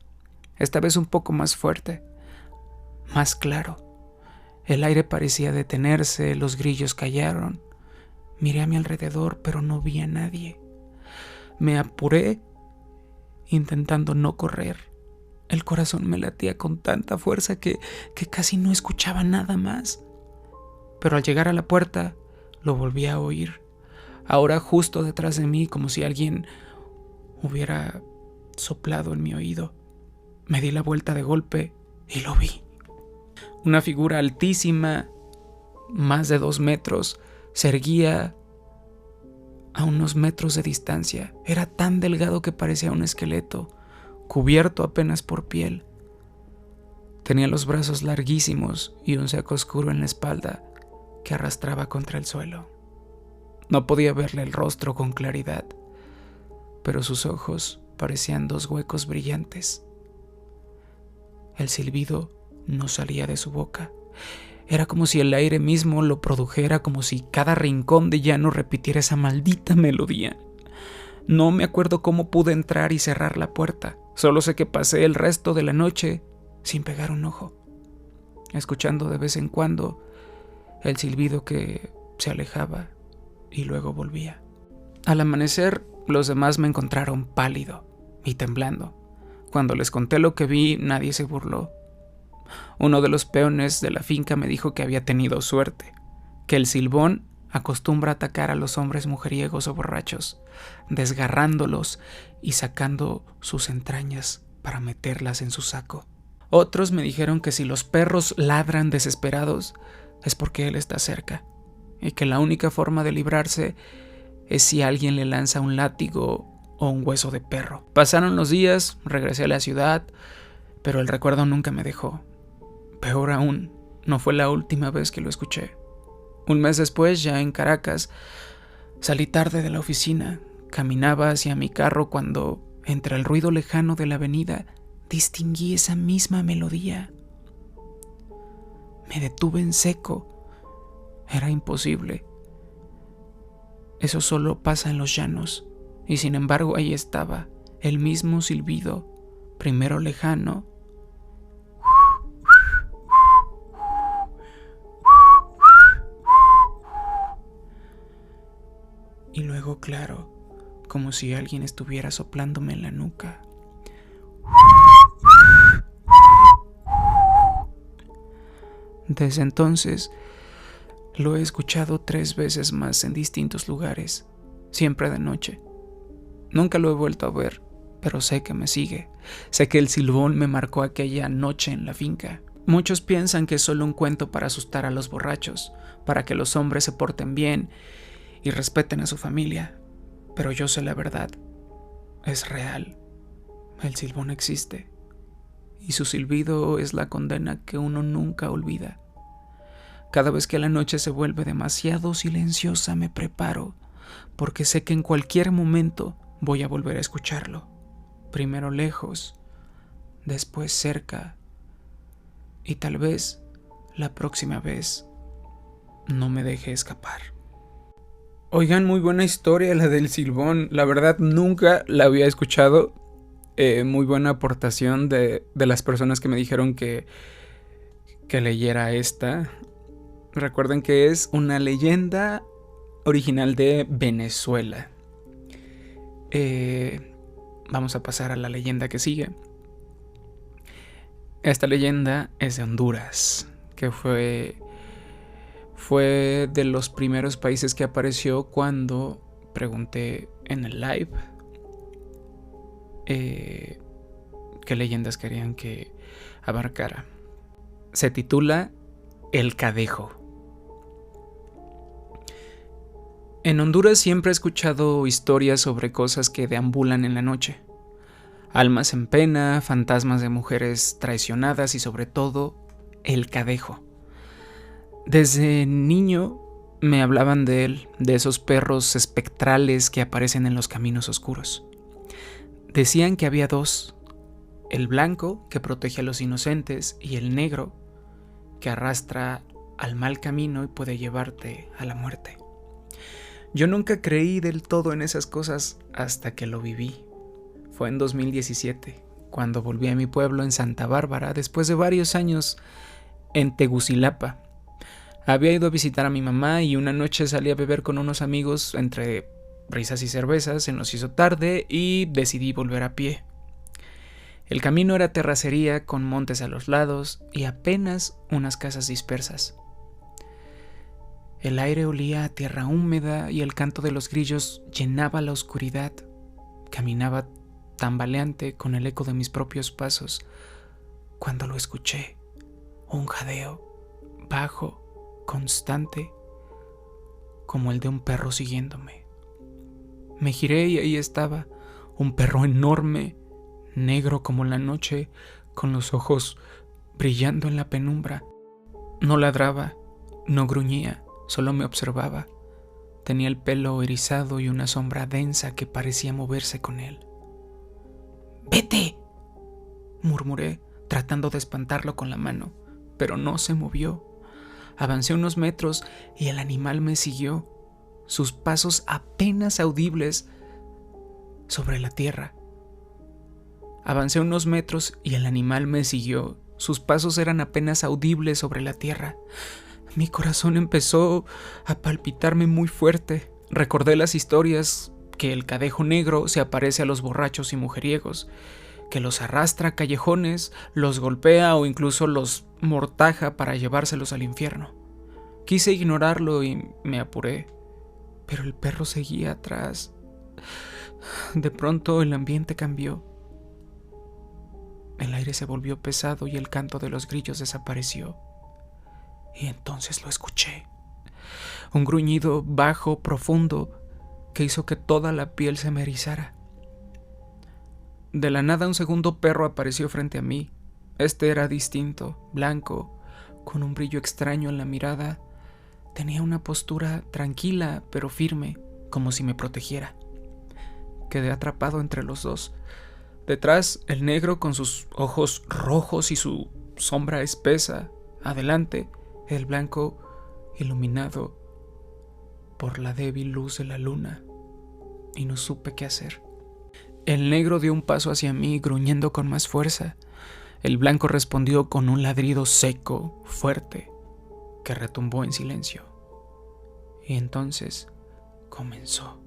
esta vez un poco más fuerte, más claro. El aire parecía detenerse, los grillos callaron. Miré a mi alrededor, pero no vi a nadie. Me apuré, intentando no correr. El corazón me latía con tanta fuerza que casi no escuchaba nada más. Pero al llegar a la puerta, lo volví a oír. Ahora justo detrás de mí, como si alguien hubiera soplado en mi oído. Me di la vuelta de golpe y lo vi. Una figura altísima, más de 2 metros, se erguía a unos metros de distancia. Era tan delgado que parecía un esqueleto, cubierto apenas por piel. Tenía los brazos larguísimos y un saco oscuro en la espalda que arrastraba contra el suelo. No podía verle el rostro con claridad, pero sus ojos parecían 2 huecos brillantes. El silbido no salía de su boca. Era como si el aire mismo lo produjera, como si cada rincón de llano repitiera esa maldita melodía. No me acuerdo cómo pude entrar y cerrar la puerta. Solo sé que pasé el resto de la noche sin pegar un ojo, escuchando de vez en cuando el silbido que se alejaba y luego volvía. Al amanecer, los demás me encontraron pálido y temblando. Cuando les conté lo que vi, nadie se burló. Uno de los peones de la finca me dijo que había tenido suerte, que el silbón acostumbra atacar a los hombres mujeriegos o borrachos, desgarrándolos y sacando sus entrañas para meterlas en su saco. Otros me dijeron que si los perros ladran desesperados es porque él está cerca, y que la única forma de librarse es si alguien le lanza un látigo o un hueso de perro. Pasaron los días, regresé a la ciudad, pero el recuerdo nunca me dejó. Peor aún, no fue la última vez que lo escuché. Un mes después, ya en Caracas, salí tarde de la oficina. Caminaba hacia mi carro cuando, entre el ruido lejano de la avenida, distinguí esa misma melodía. Me detuve en seco. Era imposible. Eso solo pasa en los llanos. Y sin embargo ahí estaba, el mismo silbido, primero lejano, y luego claro, como si alguien estuviera soplándome en la nuca. Desde entonces, lo he escuchado 3 veces más en distintos lugares, siempre de noche. Nunca lo he vuelto a ver, pero sé que me sigue. Sé que el silbón me marcó aquella noche en la finca. Muchos piensan que es solo un cuento para asustar a los borrachos, para que los hombres se porten bien y respeten a su familia. Pero yo sé la verdad. Es real. El silbón existe. Y su silbido es la condena que uno nunca olvida. Cada vez que la noche se vuelve demasiado silenciosa me preparo, porque sé que en cualquier momento voy a volver a escucharlo. Primero lejos, después cerca, y tal vez la próxima vez no me deje escapar. Oigan, muy buena historia la del silbón. La verdad nunca la había escuchado. Muy buena aportación de las personas que me dijeron que leyera esta. Recuerden que es una leyenda original de Venezuela. Vamos a pasar a la leyenda que sigue. Esta leyenda es de Honduras, que fue de los primeros países que apareció cuando pregunté en el live qué leyendas querían que abarcara. Se titula El Cadejo. En Honduras siempre he escuchado historias sobre cosas que deambulan en la noche. Almas en pena, fantasmas de mujeres traicionadas y sobre todo, el cadejo. Desde niño me hablaban de él, de esos perros espectrales que aparecen en los caminos oscuros. Decían que había dos, el blanco, que protege a los inocentes, y el negro, que arrastra al mal camino y puede llevarte a la muerte. Yo nunca creí del todo en esas cosas hasta que lo viví. Fue en 2017, cuando volví a mi pueblo en Santa Bárbara, después de varios años en Tegucigalpa. Había ido a visitar a mi mamá y una noche salí a beber con unos amigos. Entre risas y cervezas se nos hizo tarde y decidí volver a pie. El camino era terracería con montes a los lados y apenas unas casas dispersas. El aire olía a tierra húmeda y el canto de los grillos llenaba la oscuridad. Caminaba tambaleante con el eco de mis propios pasos cuando lo escuché. Un jadeo bajo, constante, como el de un perro siguiéndome. Me giré y ahí estaba, un perro enorme, negro como la noche, con los ojos brillando en la penumbra. No ladraba, no gruñía, solo me observaba. Tenía el pelo erizado y una sombra densa que parecía moverse con él. ¡Vete!, murmuré, tratando de espantarlo con la mano, pero no se movió. Avancé unos metros y el animal me siguió, sus pasos apenas audibles sobre la tierra. Avancé unos metros y el animal me siguió, sus pasos eran apenas audibles sobre la tierra. Mi corazón empezó a palpitarme muy fuerte. Recordé las historias que el cadejo negro se aparece a los borrachos y mujeriegos, que los arrastra a callejones, los golpea o incluso los mortaja para llevárselos al infierno. Quise ignorarlo y me apuré, pero el perro seguía atrás. De pronto el ambiente cambió. El aire se volvió pesado y el canto de los grillos desapareció. Y entonces lo escuché. Un gruñido bajo, profundo, que hizo que toda la piel se me erizara. De la nada un segundo perro apareció frente a mí. Este era distinto, blanco, con un brillo extraño en la mirada. Tenía una postura tranquila pero firme, como si me protegiera. Quedé atrapado entre los dos. Detrás, el negro con sus ojos rojos y su sombra espesa. Adelante, el blanco iluminado por la débil luz de la luna. Y no supe qué hacer. El negro dio un paso hacia mí, gruñendo con más fuerza. El blanco respondió con un ladrido seco, fuerte, que retumbó en silencio. Y entonces comenzó.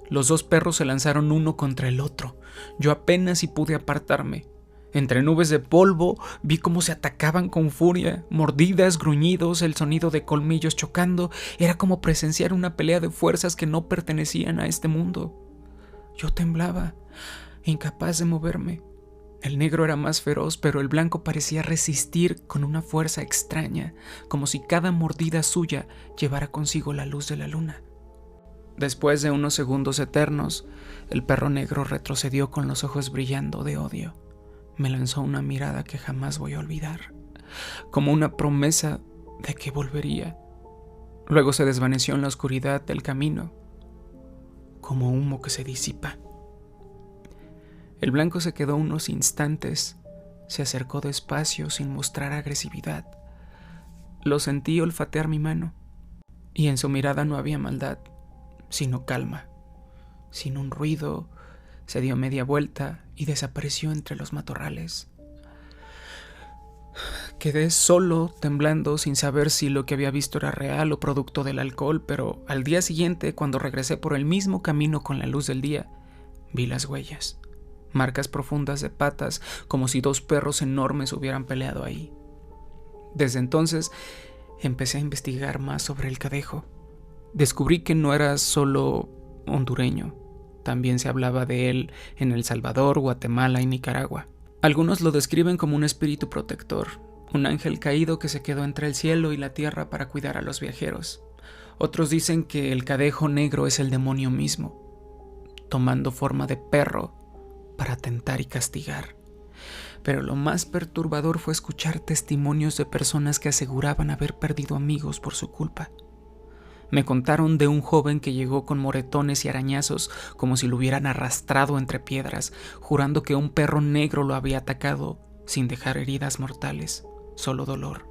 Los dos perros se lanzaron uno contra el otro. Yo apenas si pude apartarme. Entre nubes de polvo vi cómo se atacaban con furia, mordidas, gruñidos, el sonido de colmillos chocando. Era como presenciar una pelea de fuerzas que no pertenecían a este mundo. Yo temblaba, incapaz de moverme. El negro era más feroz, pero el blanco parecía resistir con una fuerza extraña, como si cada mordida suya llevara consigo la luz de la luna. Después de unos segundos eternos, el perro negro retrocedió con los ojos brillando de odio. Me lanzó una mirada que jamás voy a olvidar, como una promesa de que volvería. Luego se desvaneció en la oscuridad del camino, como humo que se disipa. El blanco se quedó unos instantes, se acercó despacio sin mostrar agresividad. Lo sentí olfatear mi mano, y en su mirada no había maldad, sino calma. Sin un ruido, se dio media vuelta y desapareció entre los matorrales. Quedé solo, temblando, sin saber si lo que había visto era real o producto del alcohol, pero al día siguiente, cuando regresé por el mismo camino con la luz del día, vi las huellas, marcas profundas de patas, como si dos perros enormes hubieran peleado ahí. Desde entonces, empecé a investigar más sobre el cadejo. Descubrí que no era solo hondureño, también se hablaba de él en El Salvador, Guatemala y Nicaragua. Algunos lo describen como un espíritu protector, un ángel caído que se quedó entre el cielo y la tierra para cuidar a los viajeros. Otros dicen que el cadejo negro es el demonio mismo, tomando forma de perro para tentar y castigar. Pero lo más perturbador fue escuchar testimonios de personas que aseguraban haber perdido amigos por su culpa. Me contaron de un joven que llegó con moretones y arañazos como si lo hubieran arrastrado entre piedras, jurando que un perro negro lo había atacado sin dejar heridas mortales, solo dolor.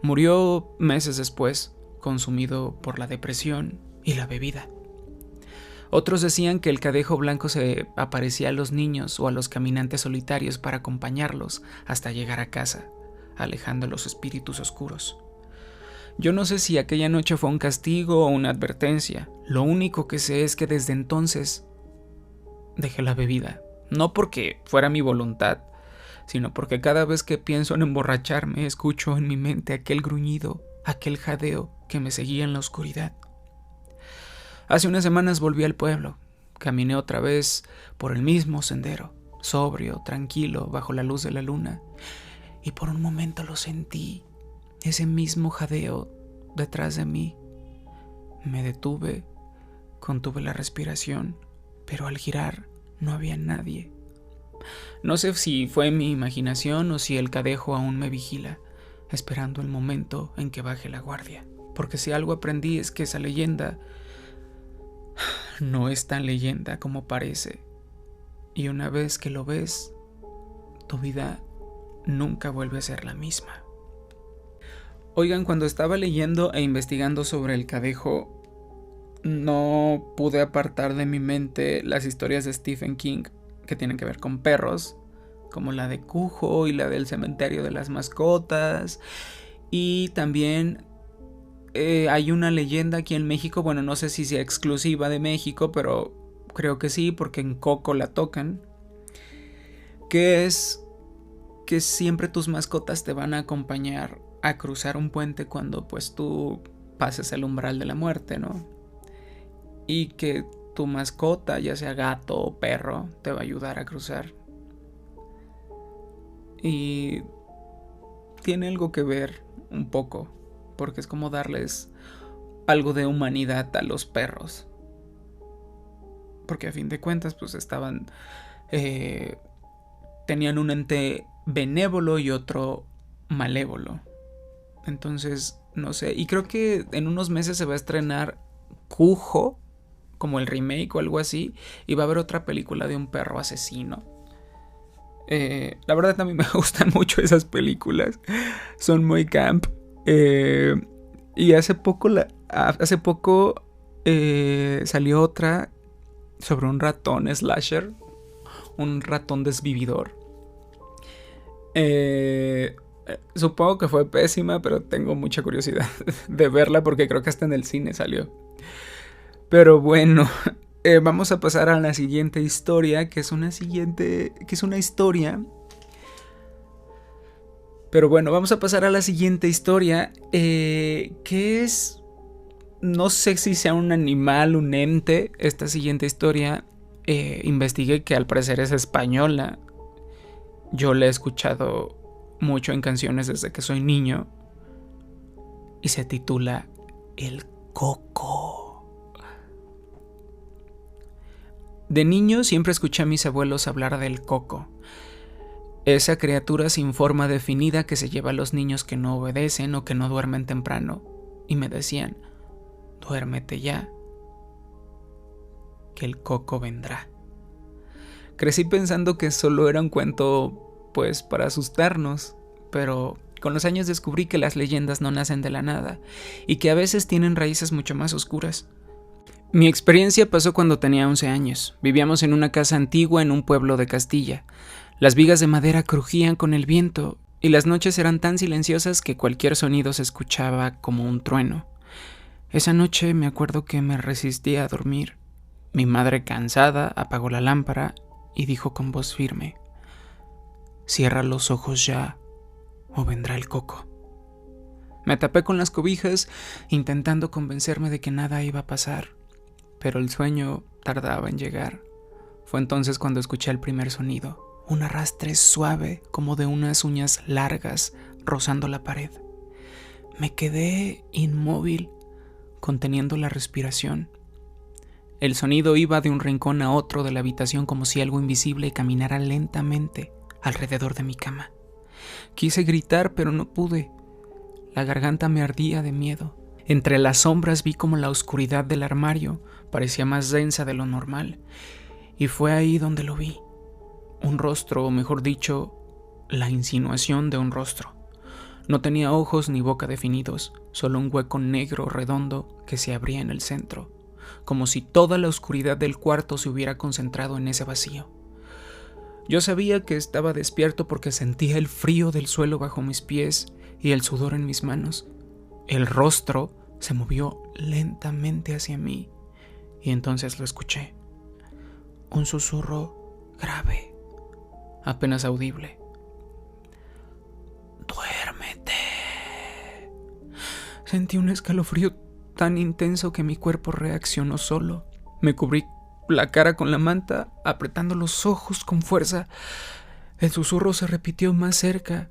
Murió meses después, consumido por la depresión y la bebida. Otros decían que el cadejo blanco se aparecía a los niños o a los caminantes solitarios para acompañarlos hasta llegar a casa, alejando a los espíritus oscuros. Yo no sé si aquella noche fue un castigo o una advertencia. Lo único que sé es que desde entonces dejé la bebida. No porque fuera mi voluntad, sino porque cada vez que pienso en emborracharme escucho en mi mente aquel gruñido, aquel jadeo que me seguía en la oscuridad. Hace unas semanas volví al pueblo. Caminé otra vez por el mismo sendero, sobrio, tranquilo, bajo la luz de la luna. Y por un momento lo sentí, ese mismo jadeo detrás de mí. Me detuve, contuve la respiración, pero al girar no había nadie. No sé si fue mi imaginación o si el cadejo aún me vigila, esperando el momento en que baje la guardia. Porque si algo aprendí es que esa leyenda no es tan leyenda como parece. Y una vez que lo ves, tu vida nunca vuelve a ser la misma. Oigan, cuando estaba leyendo e investigando sobre el cadejo, no pude apartar de mi mente las historias de Stephen King que tienen que ver con perros, como la de Cujo y la del cementerio de las mascotas. Y también hay una leyenda aquí en México, bueno, no sé si sea exclusiva de México, pero creo que sí, porque en Coco la tocan, que es que siempre tus mascotas te van a acompañar a cruzar un puente cuando pues tú pases el umbral de la muerte, ¿no? Y que tu mascota, ya sea gato o perro, te va a ayudar a cruzar. Y tiene algo que ver un poco, porque es como darles algo de humanidad a los perros. Porque a fin de cuentas pues estaban... tenían un ente benévolo y otro malévolo. Entonces, no sé. Y creo que en unos meses se va a estrenar Cujo, como el remake o algo así. Y va a haber otra película de un perro asesino. La verdad también me gustan mucho esas películas. Son muy camp. Y hace poco salió otra sobre un ratón slasher. Un ratón desvividor. Supongo que fue pésima, pero tengo mucha curiosidad de verla porque creo que hasta en el cine salió. Pero bueno, vamos a pasar a la siguiente historia, que es una historia. Pero bueno, vamos a pasar a la siguiente historia, que es... No sé si sea un animal, un ente. Esta siguiente historia investigué que al parecer es española. Yo la he escuchado mucho en canciones desde que soy niño. Y se titula El Coco. De niño siempre escuché a mis abuelos hablar del coco. Esa criatura sin forma definida que se lleva a los niños que no obedecen o que no duermen temprano. Y me decían, duérmete ya, que el coco vendrá. Crecí pensando que solo era un cuento, pues, para asustarnos, pero con los años descubrí que las leyendas no nacen de la nada y que a veces tienen raíces mucho más oscuras. Mi experiencia pasó cuando tenía 11 años. Vivíamos en una casa antigua en un pueblo de Castilla. Las vigas de madera crujían con el viento y las noches eran tan silenciosas que cualquier sonido se escuchaba como un trueno. Esa noche me acuerdo que me resistí a dormir. Mi madre, cansada, apagó la lámpara y dijo con voz firme, cierra los ojos ya o vendrá el coco. Me tapé con las cobijas intentando convencerme de que nada iba a pasar, pero el sueño tardaba en llegar. Fue entonces cuando escuché el primer sonido, un arrastre suave como de unas uñas largas rozando la pared. Me quedé inmóvil, conteniendo la respiración. El sonido iba de un rincón a otro de la habitación como si algo invisible caminara lentamente alrededor de mi cama. Quise gritar, pero no pude. La garganta me ardía de miedo. Entre las sombras vi como la oscuridad del armario parecía más densa de lo normal, y fue ahí donde lo vi. Un rostro, o mejor dicho, la insinuación de un rostro. No tenía ojos ni boca definidos, solo un hueco negro redondo que se abría en el centro, como si toda la oscuridad del cuarto se hubiera concentrado en ese vacío. Yo sabía que estaba despierto porque sentía el frío del suelo bajo mis pies y el sudor en mis manos. El rostro se movió lentamente hacia mí y entonces lo escuché. Un susurro grave, apenas audible. ¡Duérmete! Sentí un escalofrío tan intenso que mi cuerpo reaccionó solo. Me cubrí la cara con la manta, apretando los ojos con fuerza. El susurro se repitió más cerca,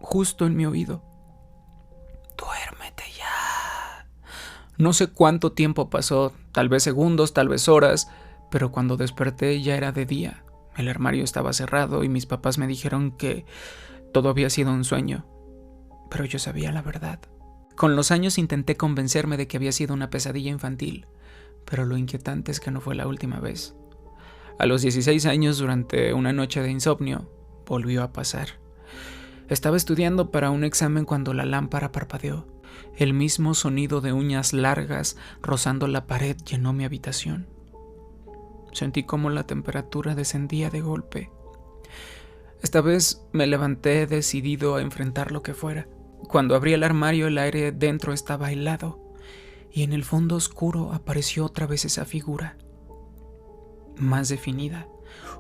justo en mi oído. ¡Duérmete ya! No sé cuánto tiempo pasó, tal vez segundos, tal vez horas, pero cuando desperté ya era de día. El armario estaba cerrado y mis papás me dijeron que todo había sido un sueño, pero yo sabía la verdad. Con los años intenté convencerme de que había sido una pesadilla infantil, pero lo inquietante es que no fue la última vez. A los 16 años, durante una noche de insomnio, volvió a pasar. Estaba estudiando para un examen cuando la lámpara parpadeó. El mismo sonido de uñas largas rozando la pared llenó mi habitación. Sentí como la temperatura descendía de golpe. Esta vez me levanté decidido a enfrentar lo que fuera. Cuando abrí el armario, el aire dentro estaba helado, y en el fondo oscuro apareció otra vez esa figura, más definida,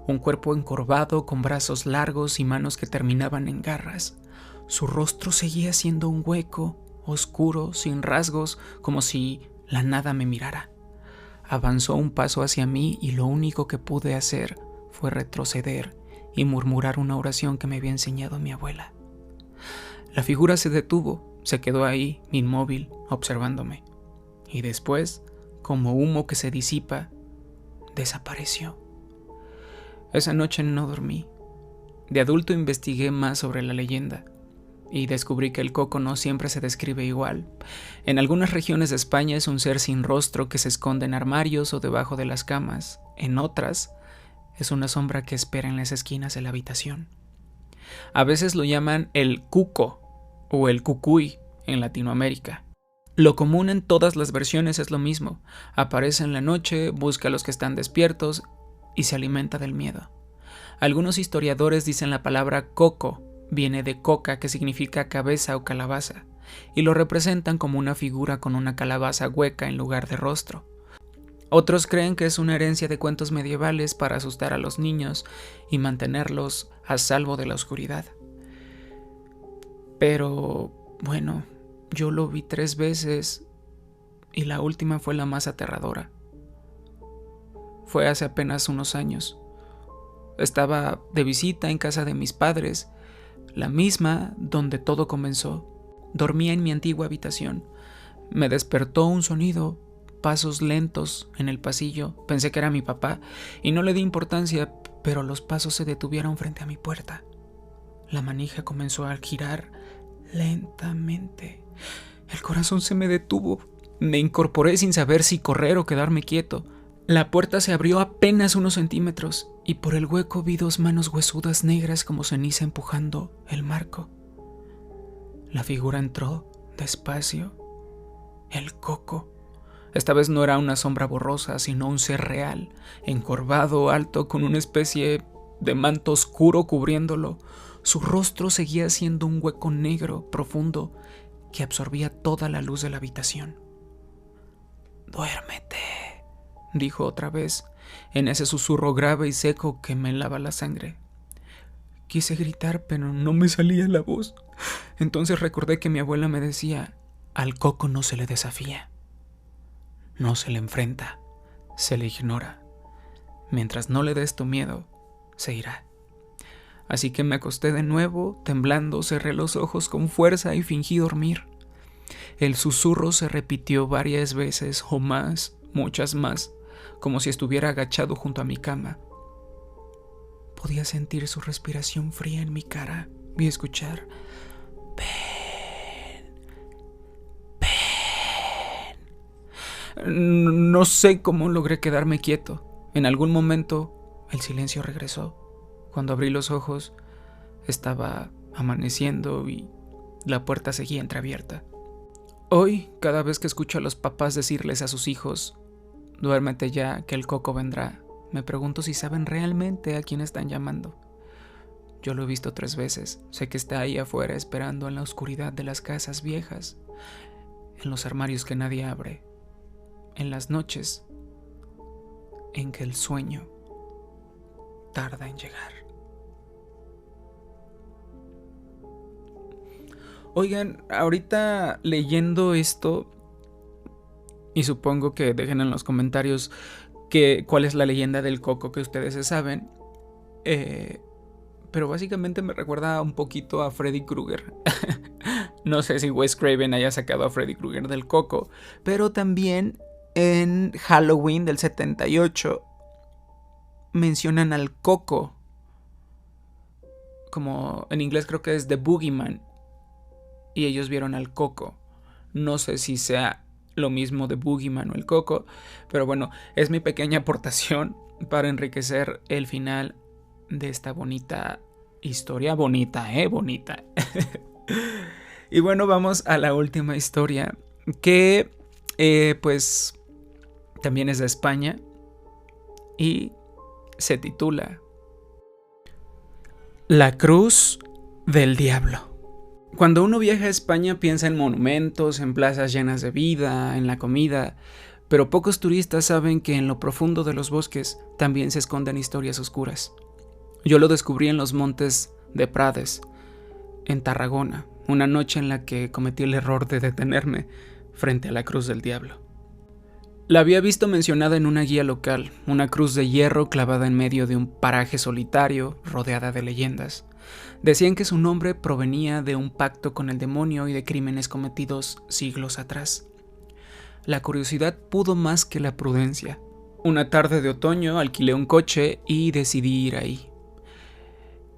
un cuerpo encorvado con brazos largos y manos que terminaban en garras. Su rostro seguía siendo un hueco, oscuro, sin rasgos, como si la nada me mirara. Avanzó un paso hacia mí y lo único que pude hacer fue retroceder y murmurar una oración que me había enseñado mi abuela. La figura se detuvo, se quedó ahí, inmóvil, observándome. Y después, como humo que se disipa, desapareció. Esa noche no dormí. De adulto investigué más sobre la leyenda y descubrí que el coco no siempre se describe igual. En algunas regiones de España es un ser sin rostro que se esconde en armarios o debajo de las camas. En otras, es una sombra que espera en las esquinas de la habitación. A veces lo llaman el cuco o el cucuy en Latinoamérica. Lo común en todas las versiones es lo mismo. Aparece en la noche, busca a los que están despiertos y se alimenta del miedo. Algunos historiadores dicen la palabra coco viene de coca, que significa cabeza o calabaza, y lo representan como una figura con una calabaza hueca en lugar de rostro. Otros creen que es una herencia de cuentos medievales para asustar a los niños y mantenerlos a salvo de la oscuridad. Pero, bueno, yo lo vi 3 veces y la última fue la más aterradora. Fue hace apenas unos años. Estaba de visita en casa de mis padres, la misma donde todo comenzó. Dormía en mi antigua habitación. Me despertó un sonido, pasos lentos en el pasillo. Pensé que era mi papá y no le di importancia, pero los pasos se detuvieron frente a mi puerta. La manija comenzó a girar lentamente. El corazón se me detuvo. Me incorporé sin saber si correr o quedarme quieto. La puerta se abrió apenas unos centímetros y por el hueco vi 2 manos huesudas negras como ceniza empujando el marco. La figura entró despacio. El coco. Esta vez no era una sombra borrosa, sino un ser real, encorvado, alto, con una especie de manto oscuro cubriéndolo. Su rostro seguía siendo un hueco negro, profundo, que absorbía toda la luz de la habitación. «Duérmete», dijo otra vez, en ese susurro grave y seco que me helaba la sangre. Quise gritar, pero no me salía la voz. Entonces recordé que mi abuela me decía: al coco no se le desafía, no se le enfrenta, se le ignora. Mientras no le des tu miedo, se irá. Así que me acosté de nuevo, temblando, cerré los ojos con fuerza y fingí dormir. El susurro se repitió varias veces o más, muchas más, como si estuviera agachado junto a mi cama. Podía sentir su respiración fría en mi cara y escuchar: ven, ven. No sé cómo logré quedarme quieto. En algún momento el silencio regresó. Cuando abrí los ojos estaba amaneciendo y la puerta seguía entreabierta. Hoy, cada vez que escucho a los papás decirles a sus hijos: duérmete ya, que el coco vendrá, me pregunto si saben realmente a quién están llamando. Yo lo he visto 3 veces. Sé que está ahí afuera esperando en la oscuridad de las casas viejas, en los armarios que nadie abre, en las noches en que el sueño tarda en llegar. Oigan, ahorita leyendo esto, y supongo que dejen en los comentarios cuál es la leyenda del coco que ustedes se saben, pero básicamente me recuerda un poquito a Freddy Krueger. No sé si Wes Craven haya sacado a Freddy Krueger del coco, pero también en Halloween del 78 mencionan al coco, como en inglés creo que es The Boogeyman, y ellos vieron al coco. No sé si sea lo mismo de Boogeyman o el coco, pero bueno, es mi pequeña aportación para enriquecer el final de esta bonita historia. Bonita. Y bueno, vamos a la última historia, que pues también es de España y se titula La Cruz del Diablo. Cuando uno viaja a España piensa en monumentos, en plazas llenas de vida, en la comida, pero pocos turistas saben que en lo profundo de los bosques también se esconden historias oscuras. Yo lo descubrí en los montes de Prades, en Tarragona, una noche en la que cometí el error de detenerme frente a la Cruz del Diablo. La había visto mencionada en una guía local, una cruz de hierro clavada en medio de un paraje solitario, rodeada de leyendas. Decían que su nombre provenía de un pacto con el demonio y de crímenes cometidos siglos atrás. La curiosidad pudo más que la prudencia. Una tarde de otoño alquilé un coche y decidí ir ahí.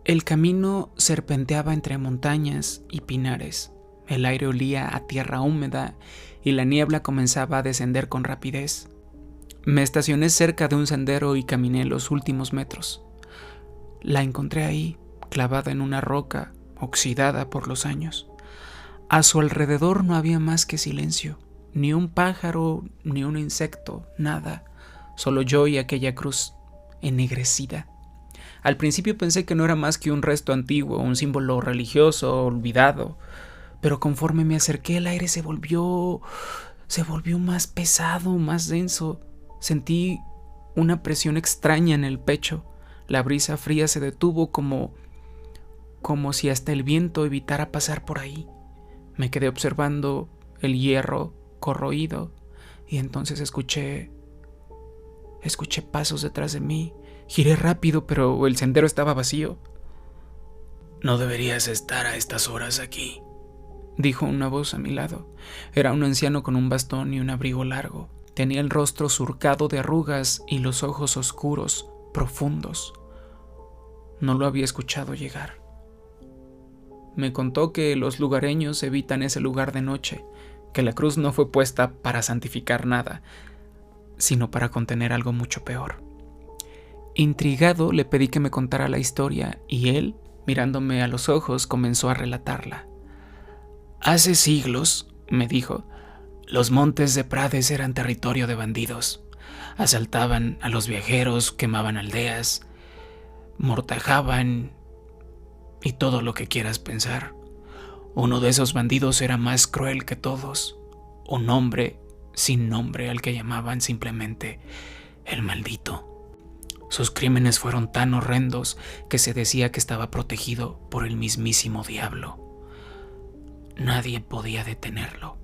El camino serpenteaba entre montañas y pinares. El aire olía a tierra húmeda y la niebla comenzaba a descender con rapidez. Me estacioné cerca de un sendero y caminé los últimos metros. La encontré ahí, clavada en una roca, oxidada por los años. A su alrededor no había más que silencio, ni un pájaro, ni un insecto, nada, solo yo y aquella cruz, ennegrecida. Al principio pensé que no era más que un resto antiguo, un símbolo religioso olvidado, pero conforme me acerqué el aire se volvió más pesado, más denso. Sentí una presión extraña en el pecho. La brisa fría se detuvo como si hasta el viento evitara pasar por ahí. Me quedé observando el hierro corroído y entonces escuché pasos detrás de mí. Giré rápido, pero el sendero estaba vacío. No deberías estar a estas horas aquí, dijo una voz a mi lado. Era un anciano con un bastón y un abrigo largo. Tenía el rostro surcado de arrugas y los ojos oscuros, profundos. No lo había escuchado llegar. Me contó que los lugareños evitan ese lugar de noche, que la cruz no fue puesta para santificar nada, sino para contener algo mucho peor. Intrigado, le pedí que me contara la historia y él, mirándome a los ojos, comenzó a relatarla. Hace siglos, me dijo, los montes de Prades eran territorio de bandidos. Asaltaban a los viajeros, quemaban aldeas, mortajaban y todo lo que quieras pensar. Uno de esos bandidos era más cruel que todos, un hombre sin nombre al que llamaban simplemente el maldito. Sus crímenes fueron tan horrendos que se decía que estaba protegido por el mismísimo diablo. Nadie podía detenerlo.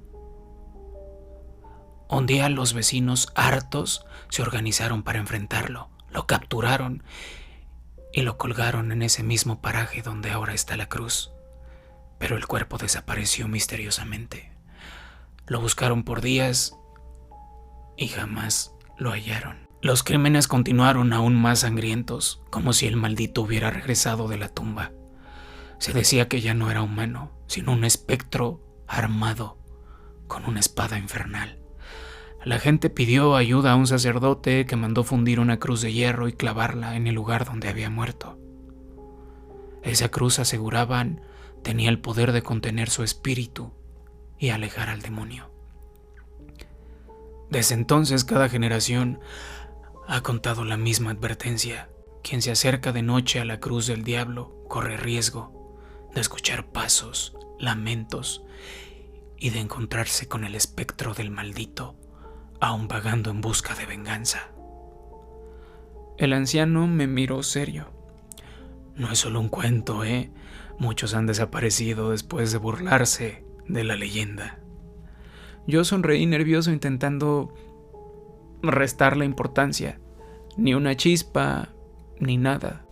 Un día los vecinos, hartos, se organizaron para enfrentarlo. Lo capturaron y lo colgaron en ese mismo paraje donde ahora está la cruz. Pero el cuerpo desapareció misteriosamente. Lo buscaron por días y jamás lo hallaron. Los crímenes continuaron aún más sangrientos, como si el maldito hubiera regresado de la tumba. Se decía que ya no era humano, sino un espectro armado con una espada infernal. La gente pidió ayuda a un sacerdote que mandó fundir una cruz de hierro y clavarla en el lugar donde había muerto. Esa cruz, aseguraban, tenía el poder de contener su espíritu y alejar al demonio. Desde entonces, cada generación ha contado la misma advertencia. Quien se acerca de noche a la cruz del diablo corre riesgo de escuchar pasos, lamentos y de encontrarse con el espectro del maldito, aún vagando en busca de venganza. El anciano me miró serio. No es solo un cuento, ¿eh? Muchos han desaparecido después de burlarse de la leyenda. Yo sonreí nervioso intentando restarle importancia. Ni una chispa, ni nada.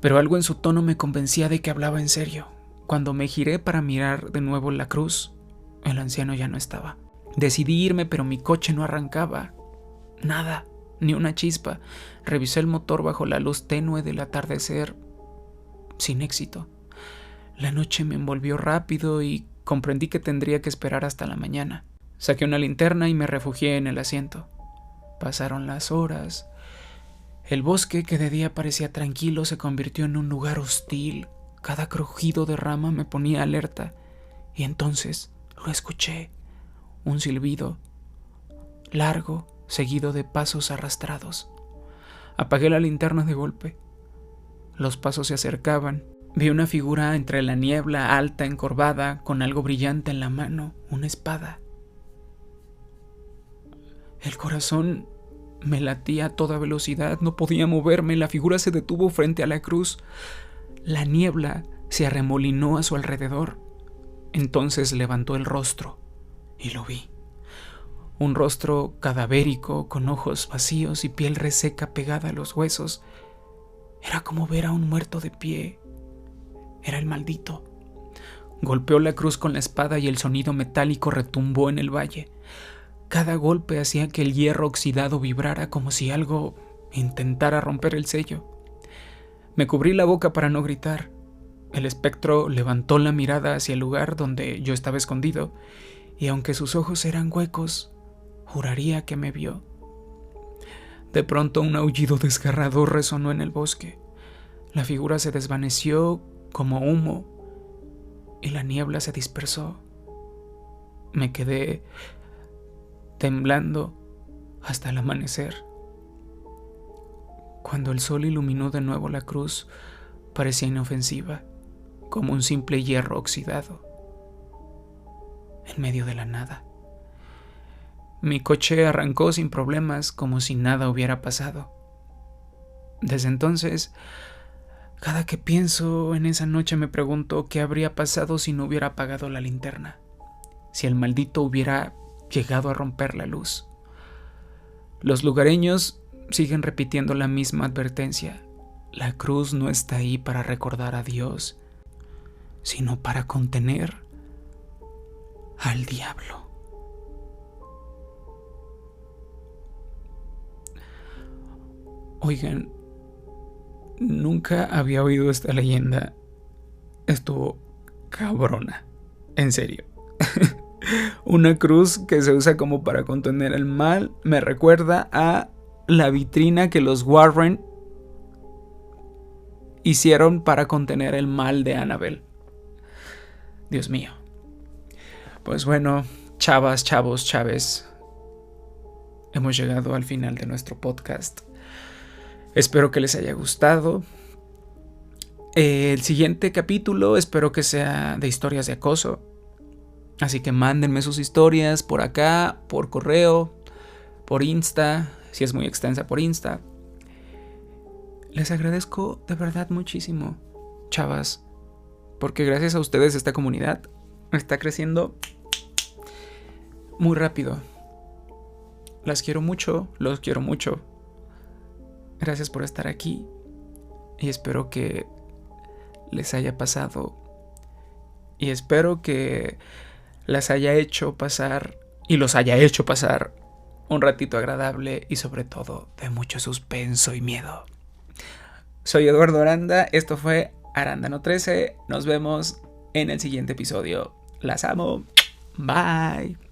Pero algo en su tono me convencía de que hablaba en serio. Cuando me giré para mirar de nuevo la cruz, el anciano ya no estaba. Decidí irme, pero mi coche no arrancaba. Nada, ni una chispa. Revisé el motor bajo la luz tenue del atardecer, sin éxito. La noche me envolvió rápido y comprendí que tendría que esperar hasta la mañana. Saqué una linterna y me refugié en el asiento. Pasaron las horas. El bosque, que de día parecía tranquilo, se convirtió en un lugar hostil. Cada crujido de rama me ponía alerta. Y entonces lo escuché. Un silbido largo, seguido de pasos arrastrados. Apagué la linterna de golpe. Los pasos se acercaban. Vi una figura entre la niebla, alta, encorvada, con algo brillante en la mano, una espada. El corazón me latía a toda velocidad, no podía moverme. La figura se detuvo frente a la cruz. La niebla se arremolinó a su alrededor. Entonces levantó el rostro y lo vi. Un rostro cadavérico, con ojos vacíos y piel reseca pegada a los huesos. Era como ver a un muerto de pie. Era el maldito. Golpeó la cruz con la espada y el sonido metálico retumbó en el valle. Cada golpe hacía que el hierro oxidado vibrara como si algo intentara romper el sello. Me cubrí la boca para no gritar. El espectro levantó la mirada hacia el lugar donde yo estaba escondido, y aunque sus ojos eran huecos, juraría que me vio. De pronto un aullido desgarrador resonó en el bosque. La figura se desvaneció como humo y la niebla se dispersó. Me quedé temblando hasta el amanecer. Cuando el sol iluminó de nuevo la cruz, parecía inofensiva, como un simple hierro oxidado, en medio de la nada. Mi coche arrancó sin problemas, como si nada hubiera pasado. Desde entonces, cada que pienso en esa noche me pregunto qué habría pasado si no hubiera apagado la linterna, si el maldito hubiera llegado a romper la luz. Los lugareños siguen repitiendo la misma advertencia. La cruz no está ahí para recordar a Dios, sino para contener al diablo. Oigan, nunca había oído esta leyenda. Estuvo cabrona, en serio. Una cruz que se usa como para contener el mal me recuerda a la vitrina que los Warren hicieron para contener el mal de Annabelle. Dios mío. Pues bueno, chavas, chavos, chaves, hemos llegado al final de nuestro podcast. Espero que les haya gustado. El siguiente capítulo espero que sea de historias de acoso. Así que mándenme sus historias por acá, por correo, por Insta, si es muy extensa por Insta. Les agradezco de verdad muchísimo, chavas, porque gracias a ustedes esta comunidad está creciendo muy rápido. Las quiero mucho, los quiero mucho. Gracias por estar aquí y espero que les haya pasado y espero que las haya hecho pasar y los haya hecho pasar un ratito agradable y sobre todo de mucho suspenso y miedo. Soy Eduardo Aranda, esto fue Arándano 13, nos vemos en el siguiente episodio. Las amo, bye.